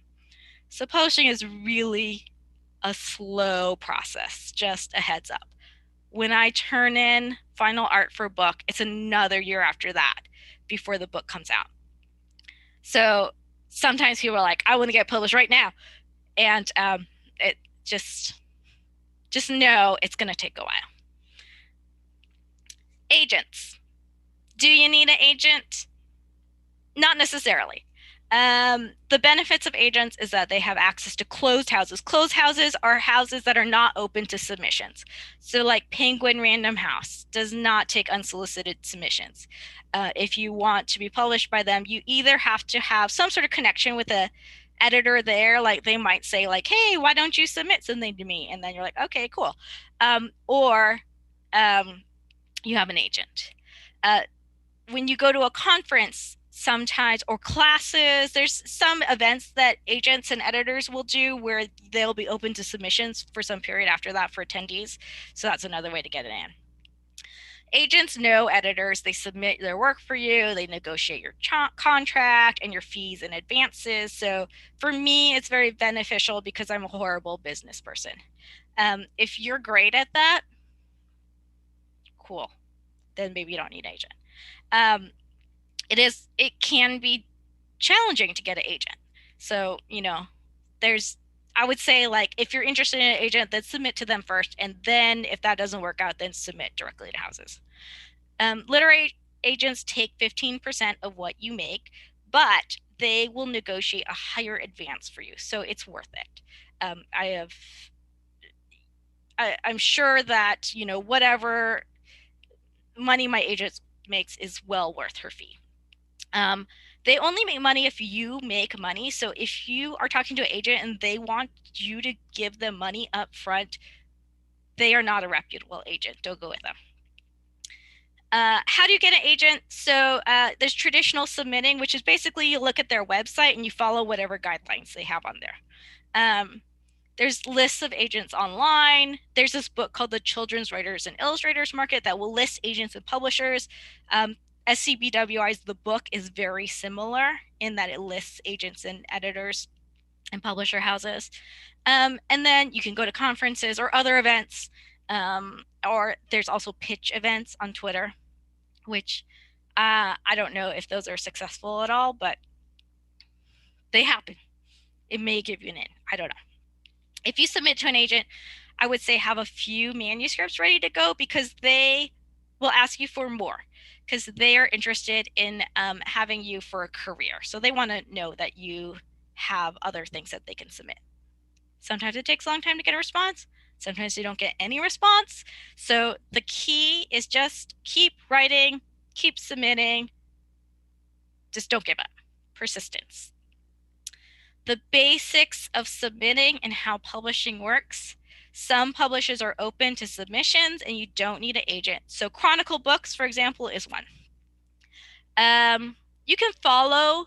So publishing is really a slow process, just a heads up. When I turn in final art for a book, it's another year after that before the book comes out. So sometimes people are like, I want to get published right now. And it just know it's going to take a while. Agents. Do you need an agent? Not necessarily. The benefits of agents is that they have access to closed houses. Closed houses are houses that are not open to submissions. So like Penguin Random House does not take unsolicited submissions. If you want to be published by them, you either have to have some sort of connection with a editor there, like they might say like, hey, why don't you submit something to me? And then you're like, okay, cool. Or you have an agent. When you go to a conference sometimes, or classes, there's some events that agents and editors will do where they'll be open to submissions for some period after that for attendees. So that's another way to get it in. Agents know editors. They submit their work for you. They negotiate your contract and your fees and advances. So for me, it's very beneficial because I'm a horrible business person. If you're great at that, cool. Then maybe you don't need an agent. It can be challenging to get an agent. So, I would say like, if you're interested in an agent, then submit to them first. And then if that doesn't work out, then submit directly to houses. Literary agents take 15% of what you make, but they will negotiate a higher advance for you. So it's worth it. I'm sure that, whatever money my agent makes is well worth her fee. They only make money if you make money. So if you are talking to an agent and they want you to give them money up front, they are not a reputable agent. Don't go with them. How do you get an agent? So there's traditional submitting, which is basically you look at their website and you follow whatever guidelines they have on there. There's lists of agents online. There's this book called The Children's Writers and Illustrators Market that will list agents and publishers. SCBWI's The Book is very similar in that it lists agents and editors and publisher houses. And then you can go to conferences or other events, or there's also pitch events on Twitter, which I don't know if those are successful at all, but they happen. It may give you an in. I don't know. If you submit to an agent, I would say have a few manuscripts ready to go because they will ask you for more because they are interested in having you for a career. So they want to know that you have other things that they can submit. Sometimes it takes a long time to get a response. Sometimes you don't get any response. So the key is just keep writing, keep submitting. Just don't give up. Persistence. The basics of submitting and how publishing works. Some publishers are open to submissions and you don't need an agent. So Chronicle Books, for example, is one. You can follow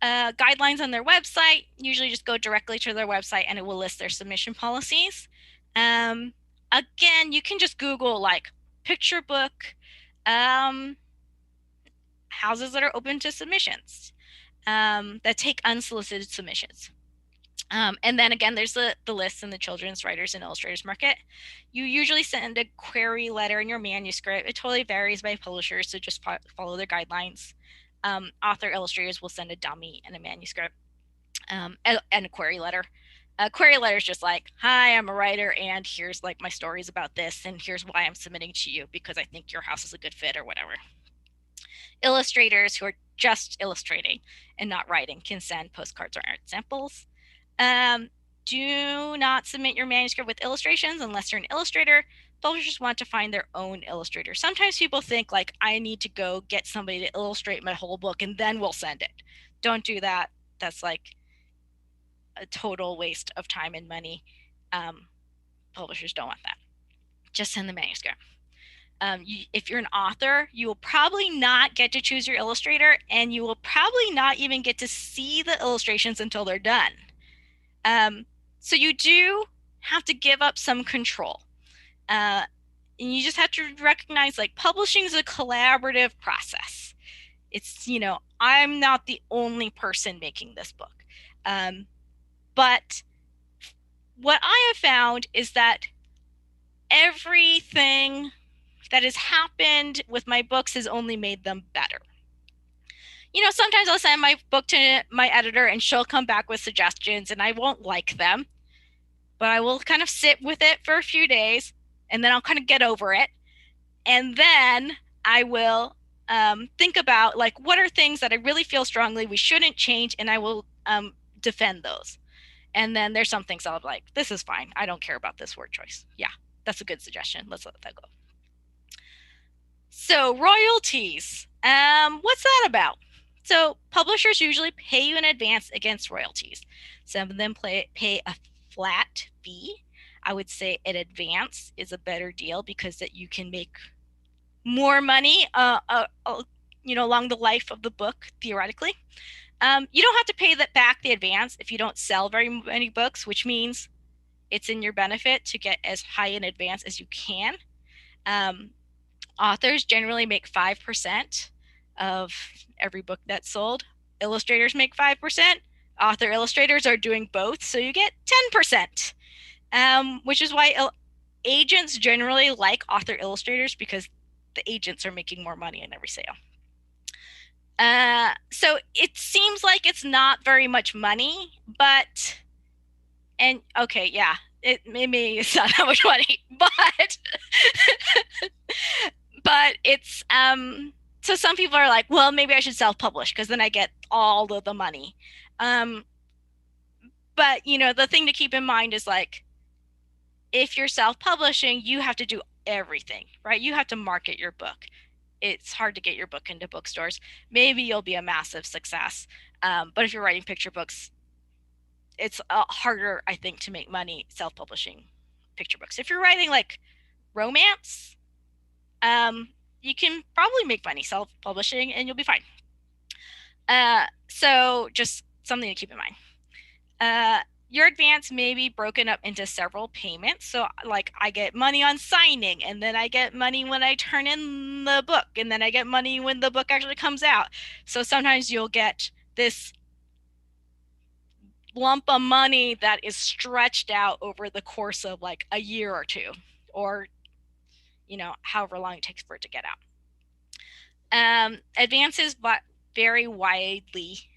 guidelines on their website. Usually just go directly to their website and it will list their submission policies. Again, you can just Google like picture book, houses that are open to submissions, that take unsolicited submissions. And then again, there's the list in the Children's Writers and Illustrators Market. You usually send a query letter in your manuscript. It totally varies by publishers, so just follow their guidelines. Author illustrators will send a dummy and a manuscript and a query letter. A query letter is just like, hi, I'm a writer and here's like my stories about this and here's why I'm submitting to you because I think your house is a good fit or whatever. Illustrators who are just illustrating and not writing can send postcards or art samples. Do not submit your manuscript with illustrations unless you're an illustrator. Publishers want to find their own illustrator. Sometimes people think like I need to go get somebody to illustrate my whole book and then we'll send it. Don't do that. That's like a total waste of time and money. Publishers don't want that. Just send the manuscript. If you're an author, you will probably not get to choose your illustrator and you will probably not even get to see the illustrations until they're done. So you do have to give up some control. And you just have to recognize like publishing is a collaborative process. It's, you know, I'm not the only person making this book. But what I have found is that everything that has happened with my books has only made them better. You know, sometimes I'll send my book to my editor and she'll come back with suggestions and I won't like them, but I will kind of sit with it for a few days and then I'll kind of get over it. And then I will think about like, what are things that I really feel strongly we shouldn't change, and I will defend those. And then there's some things I'll be like, this is fine. I don't care about this word choice. Yeah, that's a good suggestion. Let's let that go. So royalties, what's that about? So publishers usually pay you in advance against royalties. Some of them pay a flat fee. I would say an advance is a better deal because that you can make more money, you know, along the life of the book, theoretically. You don't have to pay that back the advance if you don't sell very many books, which means it's in your benefit to get as high in advance as you can. Authors generally make 5% of every book that's sold. Illustrators make 5%. Author illustrators are doing both, so you get 10%, which is why agents generally like author illustrators because the agents are making more money in every sale. So it seems like it's not very much money, but, and okay, yeah, maybe it's not that much money, but, but it's, so some people are like, well, maybe I should self-publish because then I get all of the money. But, you know, the thing to keep in mind is like, if you're self-publishing, you have to do everything, right? You have to market your book. it's hard to get your book into bookstores. Maybe you'll be a massive success. But if you're writing picture books, it's harder, I think, to make money self-publishing picture books. If you're writing like romance, you can probably make money self-publishing and you'll be fine. So just something to keep in mind. Your advance may be broken up into several payments. So like I get money on signing, and then I get money when I turn in the book, and then I get money when the book actually comes out. So sometimes you'll get this lump of money that is stretched out over the course of like a year or two, or however long it takes for it to get out. Advances vary wildly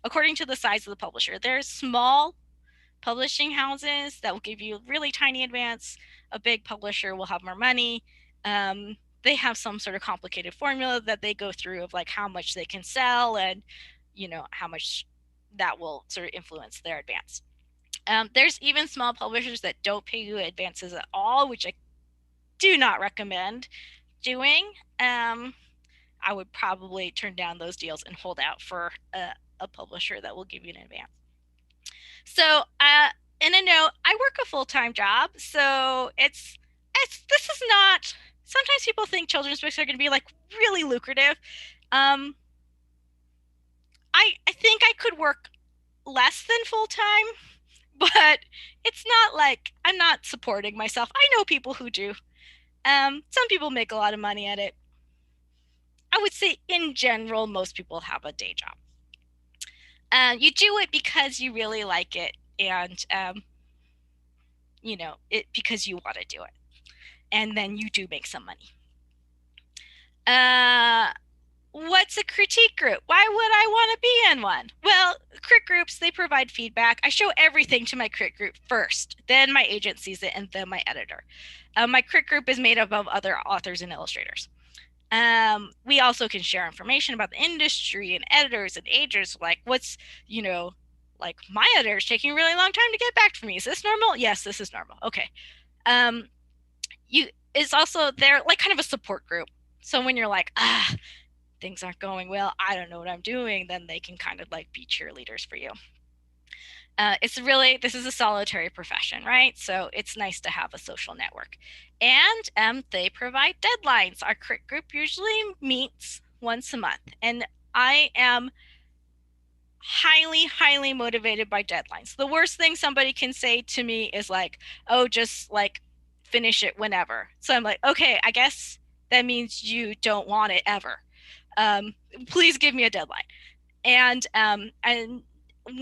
according to the size of the publisher. There's small publishing houses that will give you really tiny advance. A big publisher will have more money. They have some sort of complicated formula that they go through of like how much they can sell and how much that will sort of influence their advance. There's even small publishers that don't pay you advances at all, which I do not recommend doing. I would probably turn down those deals and hold out for a publisher that will give you an advance. So, in a note, I work a full-time job, so this is not. Sometimes people think children's books are going to be like really lucrative. I think I could work less than full-time, but it's not like I'm not supporting myself. I know people who do. Some people make a lot of money at it. I would say in general, most people have a day job. You do it because you really like it, and because you want to do it, and then you do make some money. What's a critique group? Why would I want to be in one? Well, crit groups, they provide feedback. I show everything to my crit group first, then my agent sees it, and then my editor. My crit group is made up of other authors and illustrators. We also can share information about the industry and editors and agents, like what's, like my editor's taking a really long time to get back to me. Is this normal? Yes, this is normal. Okay. It's also, they're like kind of a support group. So when you're like, things aren't going well, I don't know what I'm doing, then they can kind of like be cheerleaders for you. This is a solitary profession, right? So it's nice to have a social network. And they provide deadlines. Our crit group usually meets once a month. And I am highly, highly motivated by deadlines. The worst thing somebody can say to me is like, oh, just like finish it whenever. So I'm like, okay, I guess that means you don't want it ever. Please give me a deadline. And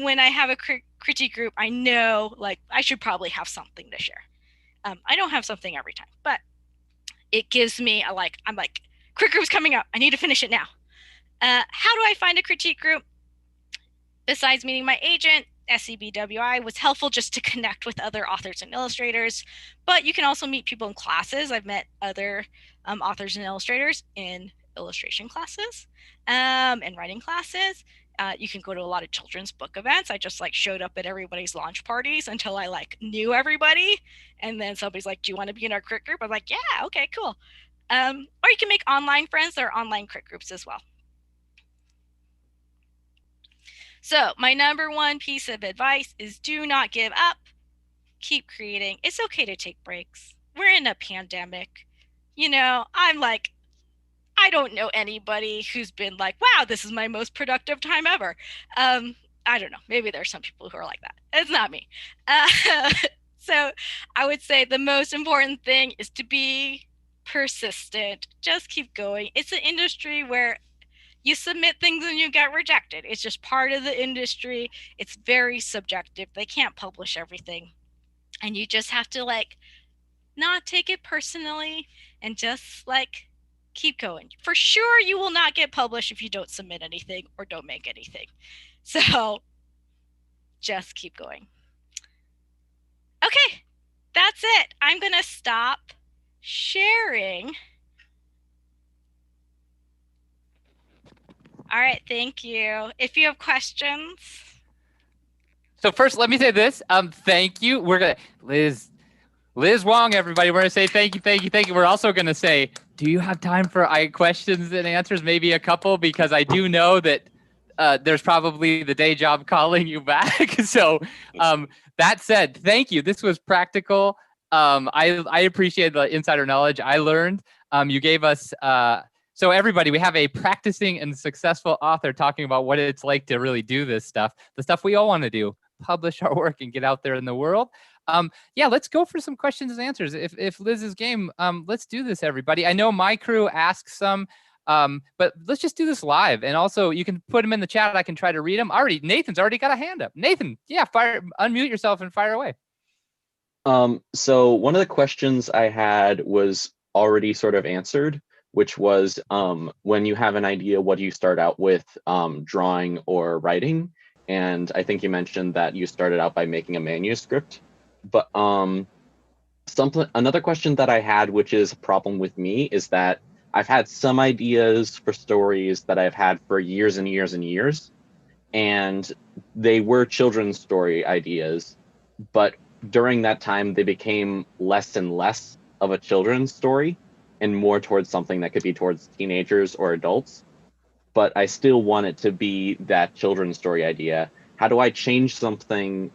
when I have a critique group, I know like I should probably have something to share. I don't have something every time, but it gives me I'm like, crit group's coming up. I need to finish it now. How do I find a critique group? Besides meeting my agent, SCBWI was helpful just to connect with other authors and illustrators, but you can also meet people in classes. I've met other authors and illustrators in illustration classes and writing classes. You can go to a lot of children's book events. I just like showed up at everybody's launch parties until I like knew everybody. And then somebody's like, do you want to be in our crit group? I'm like, yeah, okay, cool. Or you can make online friends. There are online crit groups as well. So my number one piece of advice is do not give up. Keep creating. It's okay to take breaks. We're in a pandemic. I'm like, I don't know anybody who's been like, wow, this is my most productive time ever. I don't know. Maybe there's some people who are like that. It's not me. So I would say the most important thing is to be persistent. Just keep going. It's an industry where you submit things and you get rejected. It's just part of the industry. It's very subjective. They can't publish everything. And you just have to like not take it personally and just like keep going. For sure, you will not get published if you don't submit anything or don't make anything. So just keep going. Okay, that's it. I'm going to stop sharing. All right, thank you. If you have questions. So first, let me say this. Thank you. We're gonna Liz Wong, everybody. We're gonna say thank you. We're also gonna say, Do you have time for questions and answers? Maybe a couple, because I do know that there's probably the day job calling you back. So that said, thank you. This was practical. I appreciate the insider knowledge I learned. You gave us, so everybody, we have a practicing and successful author talking about what it's like to really do this stuff, the stuff we all want to do, publish our work and get out there in the world. Yeah, let's go for some questions and answers. If Liz is game, let's do this, everybody. I know my crew asks some, but let's just do this live. And also, you can put them in the chat. I can try to read them. Nathan's already got a hand up. Nathan, yeah, unmute yourself and fire away. So one of the questions I had was already sort of answered, which was when you have an idea, what do you start out with, drawing or writing? And I think you mentioned that you started out by making a manuscript. But another question that I had, which is a problem with me, is that I've had some ideas for stories that I've had for years and years and years, and they were children's story ideas, but during that time they became less and less of a children's story and more towards something that could be towards teenagers or adults. But I still want it to be that children's story idea. How do I change something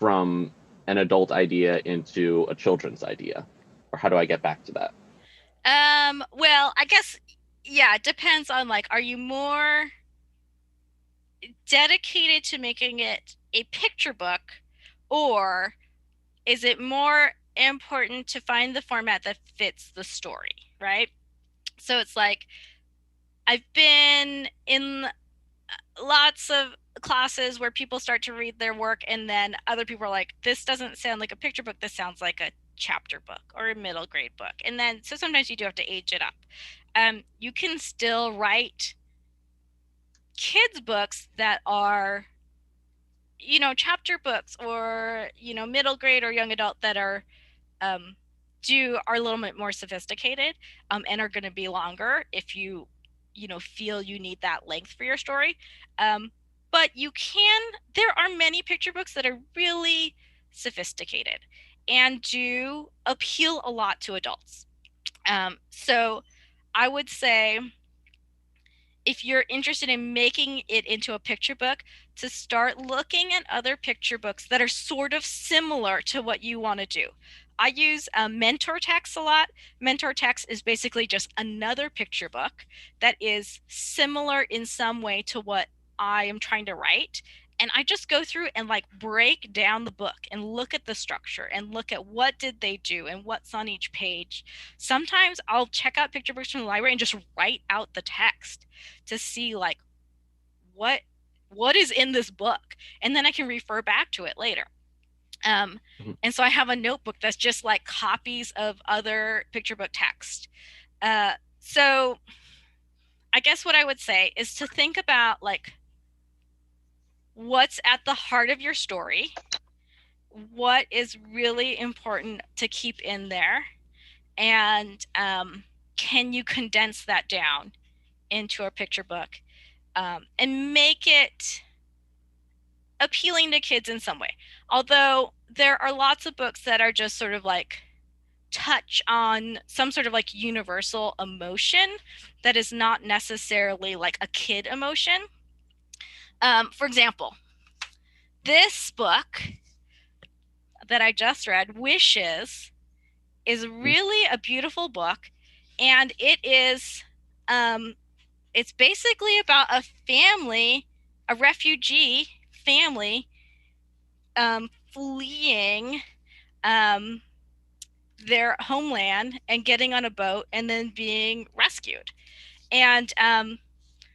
from an adult idea into a children's idea? Or how do I get back to that? Well, I guess, yeah, it depends on, like, are you more dedicated to making it a picture book, or is it more important to find the format that fits the story, right? So it's like, I've been in lots of classes where people start to read their work and then other people are like, this doesn't sound like a picture book, this sounds like a chapter book or a middle grade book. And then so sometimes you do have to age it up. You can still write kids books that are, you know, chapter books, or, you know, middle grade or young adult that are are a little bit more sophisticated, and are going to be longer if you know, feel you need that length for your story. But there are many picture books that are really sophisticated and do appeal a lot to adults. So I would say, if you're interested in making it into a picture book, to start looking at other picture books that are sort of similar to what you want to do. I use Mentor Text a lot. Mentor Text is basically just another picture book that is similar in some way to what I am trying to write. And I just go through and like break down the book and look at the structure and look at what did they do and what's on each page. Sometimes I'll check out picture books from the library and just write out the text to see like what is in this book, and then I can refer back to it later. And so I have a notebook that's just like copies of other picture book text. So I guess what I would say is to think about like what's at the heart of your story, what is really important to keep in there, and can you condense that down into a picture book, and make it appealing to kids in some way. Although there are lots of books that are just sort of like touch on some sort of like universal emotion that is not necessarily like a kid emotion. For example, this book that I just read, Wishes, is really a beautiful book, and it is it's basically about a family, a refugee family, fleeing their homeland and getting on a boat and then being rescued. And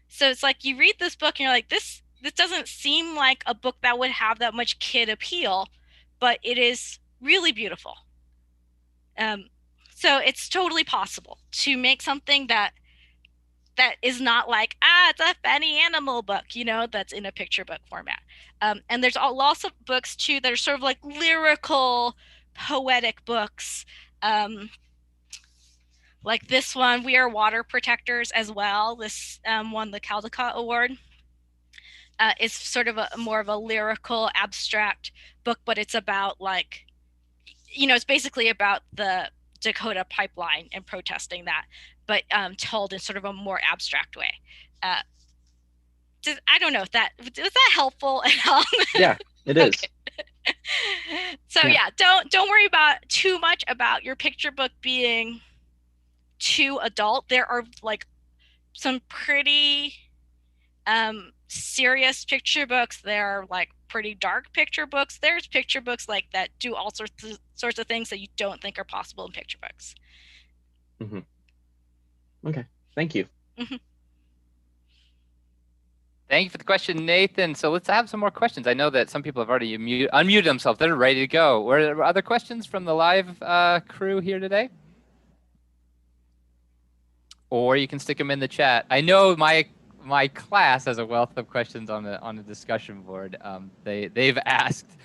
so it's like you read this book and you're like, this doesn't seem like a book that would have that much kid appeal, but it is really beautiful. So it's totally possible to make something that is not like, it's a funny animal book, you know, that's in a picture book format. And there's lots of books too that are sort of like lyrical, poetic books. Like this one, We Are Water Protectors as well. This won the Caldecott Award. It's sort of more of a lyrical, abstract book, but it's about like, you know, it's basically about the Dakota pipeline and protesting that. but told in sort of a more abstract way. I don't know if that was that helpful at all. Yeah, it is. Okay. So yeah, don't worry about too much about your picture book being too adult. There are like some pretty serious picture books. There are like pretty dark picture books. There's picture books like that do all sorts of things that you don't think are possible in picture books. Okay, thank you. Thank you for the question, Nathan. So let's have some more questions. I know that some people have already unmuted themselves. They're ready to go. Were there other questions from the live crew here today? Or you can stick them in the chat. I know my class has a wealth of questions on the discussion board. They've asked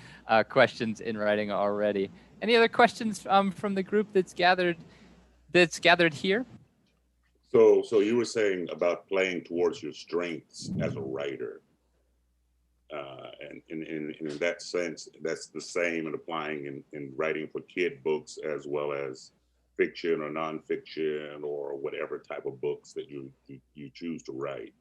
questions in writing already. Any other questions from the group that's gathered here? So you were saying about playing towards your strengths as a writer, and in that sense, that's the same and applying in writing for kid books as well as fiction or nonfiction or whatever type of books that you choose to write.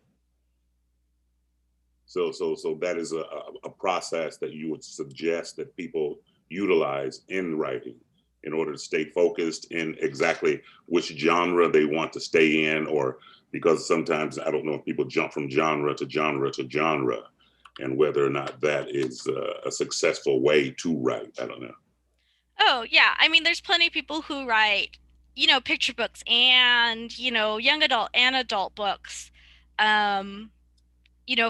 So that is a process that you would suggest that people utilize in writing in order to stay focused in exactly which genre they want to stay in, or because sometimes I don't know if people jump from genre to genre to genre, and whether or not that is a successful way to write. I don't know. Oh yeah, I mean, there's plenty of people who write, picture books and young adult and adult books.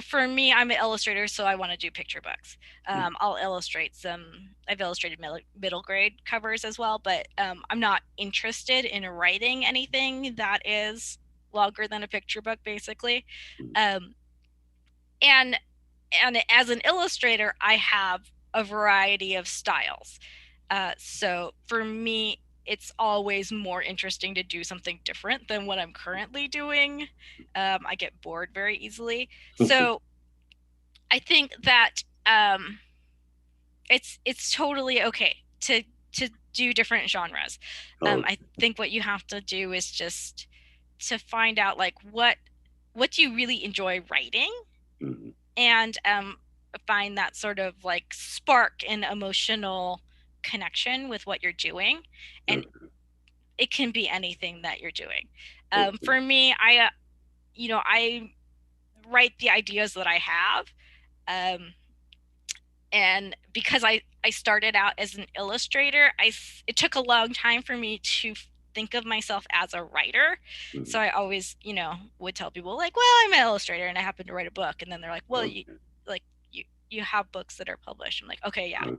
For me, I'm an illustrator, so I want to do picture books. I'll illustrate I've illustrated middle grade covers as well, but I'm not interested in writing anything that is longer than a picture book, basically. And as an illustrator, I have a variety of styles. So for me, it's always more interesting to do something different than what I'm currently doing. I get bored very easily. So I think that it's totally okay to do different genres. I think what you have to do is just to find out like what do you really enjoy writing, and find that sort of like spark and emotional connection with what you're doing, and it can be anything that you're doing. For me, I write the ideas that I have, and because I started out as an illustrator, it took a long time for me to think of myself as a writer. So I always would tell people like, well, I'm an illustrator and I happen to write a book, and then they're like, well, you have books that are published. I'm like, okay, yeah,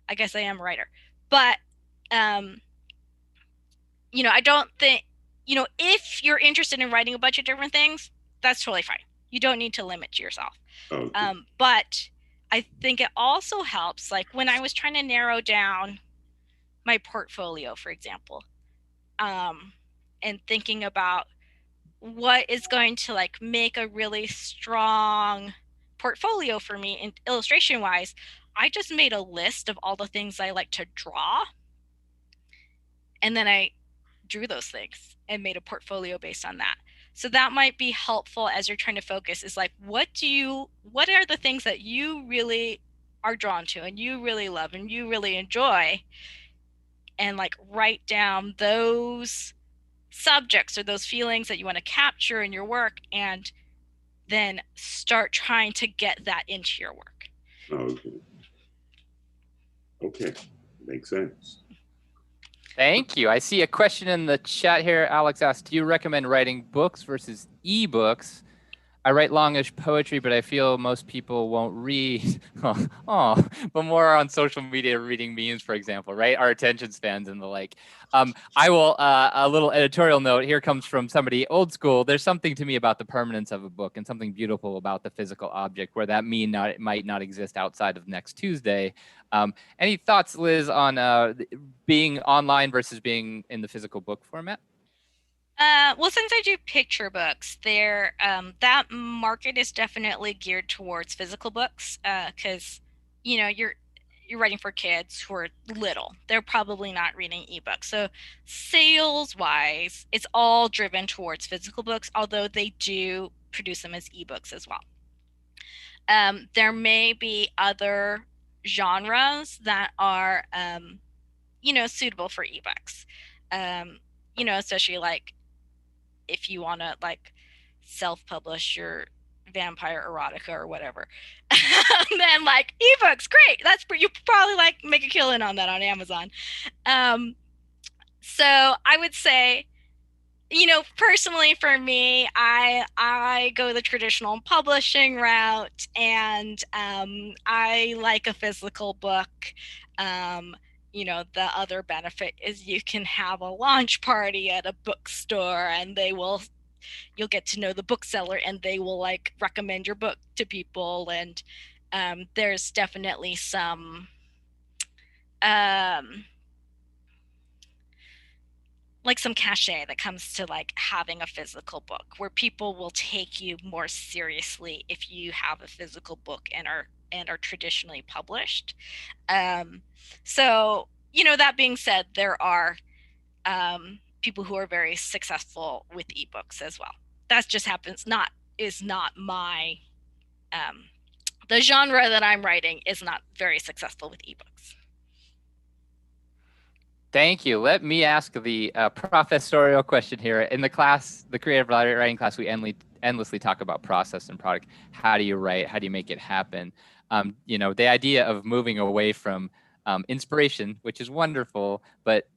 I guess I am a writer. But I don't think, if you're interested in writing a bunch of different things, that's totally fine. You don't need to limit yourself. But I think it also helps, like when I was trying to narrow down my portfolio, for example, and thinking about what is going to like make a really strong portfolio for me in illustration wise, I just made a list of all the things I like to draw, and then I drew those things and made a portfolio based on that. So that might be helpful as you're trying to focus, is like, what are the things that you really are drawn to and you really love and you really enjoy, and like write down those subjects or those feelings that you want to capture in your work, and then start trying to get that into your work. Okay, makes sense. Thank you. I see a question in the chat here. Alex asked, do you recommend writing books versus ebooks? I write longish poetry, but I feel most people won't read. But more on social media, reading memes, for example, right? Our attention spans and the like. I will, a little editorial note here comes from somebody old school. There's something to me about the permanence of a book and something beautiful about the physical object, where that might not exist outside of next Tuesday. Any thoughts, Liz, on being online versus being in the physical book format? Well, since I do picture books, that market is definitely geared towards physical books, because you're writing for kids who are little. They're probably not reading ebooks. So sales wise, it's all driven towards physical books, although they do produce them as ebooks as well. There may be other genres that are, suitable for ebooks. Especially like if you want to like self-publish your vampire erotica or whatever, then like ebooks, great. You probably like make a killing on that on Amazon. So I would say, personally for me, I go the traditional publishing route, and I like a physical book. The other benefit is you can have a launch party at a bookstore, and you'll get to know the bookseller, and they will like recommend your book to people. And there's definitely some like some cachet that comes to like having a physical book, where people will take you more seriously if you have a physical book and are traditionally published. So that being said, there are people who are very successful with ebooks as well. That just is not my the genre that I'm writing is not very successful with ebooks. Thank you. Let me ask the professorial question here. In the class, the creative writing class, we endlessly talk about process and product. How do you write? How do you make it happen? The idea of moving away from inspiration, which is wonderful, but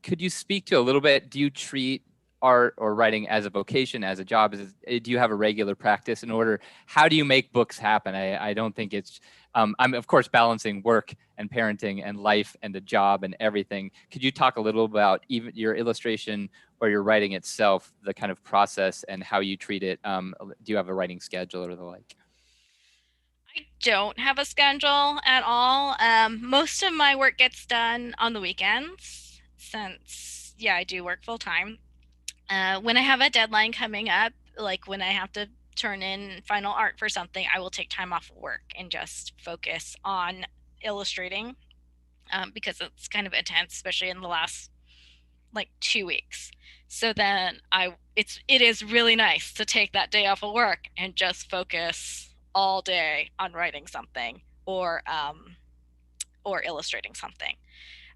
could you speak to a little bit, do you treat art or writing as a vocation, as a job? Do you have a regular practice how do you make books happen? I don't think it's, I'm of course balancing work and parenting and life and the job and everything. Could you talk a little about even your illustration or your writing itself, the kind of process and how you treat it? Do you have a writing schedule or the like? I don't have a schedule at all. Most of my work gets done on the weekends since, I do work full time. When I have a deadline coming up, like when I have to turn in final art for something, I will take time off of work and just focus on illustrating, because it's kind of intense, especially in the last like 2 weeks. So then it is really nice to take that day off of work and just focus all day on writing something or illustrating something.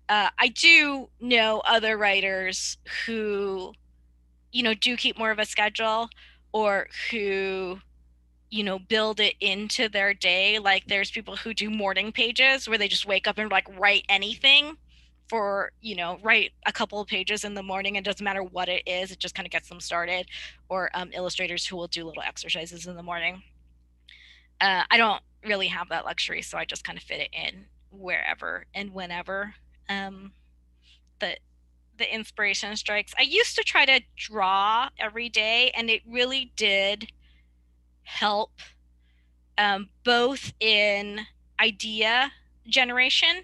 I do know other writers who, do keep more of a schedule, or who, build it into their day. Like there's people who do morning pages where they just wake up and like write anything for, write a couple of pages in the morning. It doesn't matter what it is. It just kind of gets them started. Or illustrators who will do little exercises in the morning. I don't really have that luxury, so I just kind of fit it in wherever and whenever the inspiration strikes. I used to try to draw every day, and it really did help, both in idea generation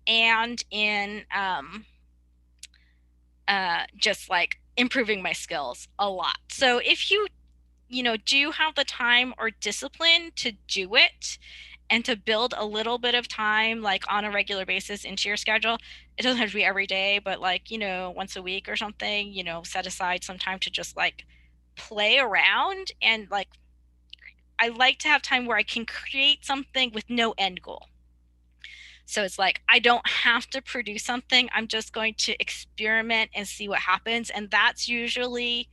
and in just like improving my skills a lot. So if you do have the time or discipline to do it and to build a little bit of time like on a regular basis into your schedule, it doesn't have to be every day, but like, once a week or something, set aside some time to just like play around. And like, I like to have time where I can create something with no end goal. So it's like, I don't have to produce something. I'm just going to experiment and see what happens. And that's usually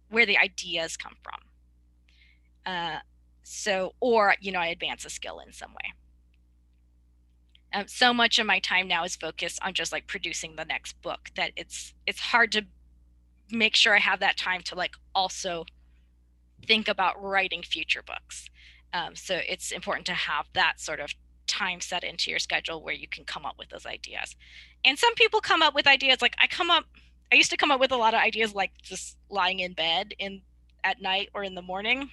where the ideas come from. I advance a skill in some way. So much of my time now is focused on just like producing the next book that it's hard to make sure I have that time to like also think about writing future books. So it's important to have that sort of time set into your schedule where you can come up with those ideas. And some people come up with ideas like I used to come up with a lot of ideas like just lying in bed at night or in the morning,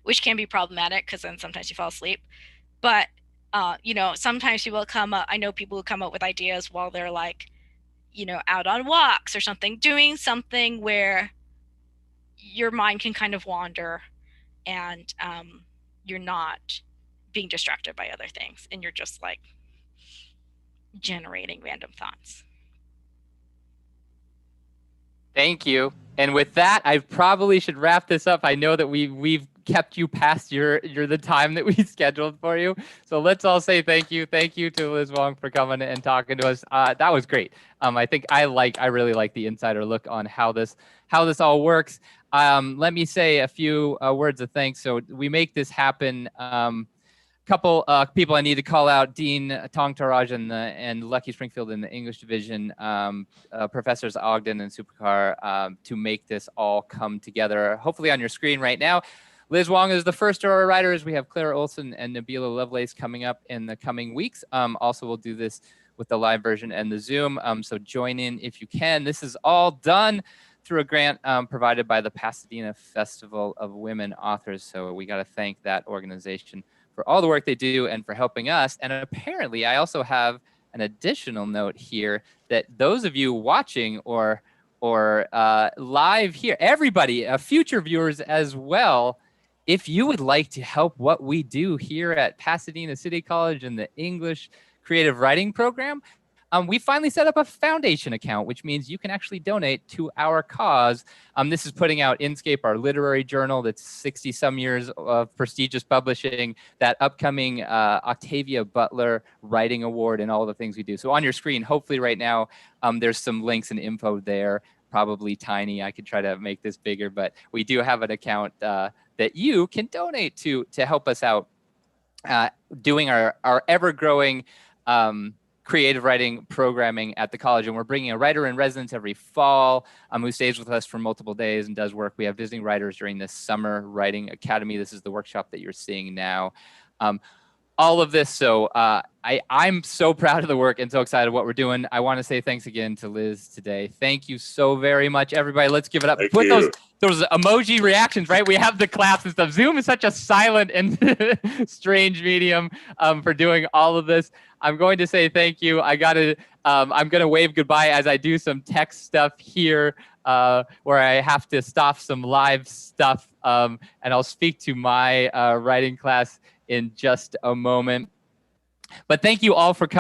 which can be problematic because then sometimes you fall asleep. But sometimes people I know people who come up with ideas while they're like, out on walks or something, doing something where your mind can kind of wander and you're not being distracted by other things and you're just like generating random thoughts. Thank you. And with that, I probably should wrap this up. I know that we've kept you past the time that we scheduled for you. So let's all say thank you. Thank you to Liz Wong for coming and talking to us. That was great. I think I really like the insider look on how this all works. Let me say a few words of thanks. So we make this happen. Couple people I need to call out: Dean Tong Taraj and Lucky Springfield in the English division, Professors Ogden and Supakar, to make this all come together. Hopefully on your screen right now. Liz Wong is the first Aurora writers. We have Claire Olson and Nabila Lovelace coming up in the coming weeks. Also, we'll do this with the live version and the Zoom. So join in if you can. This is all done through a grant provided by the Pasadena Festival of Women Authors. So we got to thank that organization for all the work they do and for helping us. And apparently I also have an additional note here that those of you watching or live here, everybody, future viewers as well, if you would like to help what we do here at Pasadena City College in the English Creative Writing Program, we finally set up a foundation account, which means you can actually donate to our cause. This is putting out Inscape, our literary journal that's 60 some years of prestigious publishing, that upcoming Octavia Butler Writing Award, and all the things we do. So on your screen, hopefully right now, there's some links and info there, probably tiny. I could try to make this bigger, but we do have an account that you can donate to help us out doing our ever-growing creative writing programming at the college. And we're bringing a writer in residence every fall who stays with us for multiple days and does work. We have visiting writers during this summer writing academy. This is the workshop that you're seeing now. All of this. So I'm so proud of the work and so excited what we're doing. I want to say thanks again to Liz today. Thank you so very much, everybody. Let's give it up. Thank Put you. those emoji reactions, right? We have the claps and stuff. Zoom is such a silent and strange medium for doing all of this. I'm going to say thank you. I'm going to wave goodbye as I do some text stuff here where I have to stop some live stuff. And I'll speak to my writing class in just a moment. But thank you all for coming.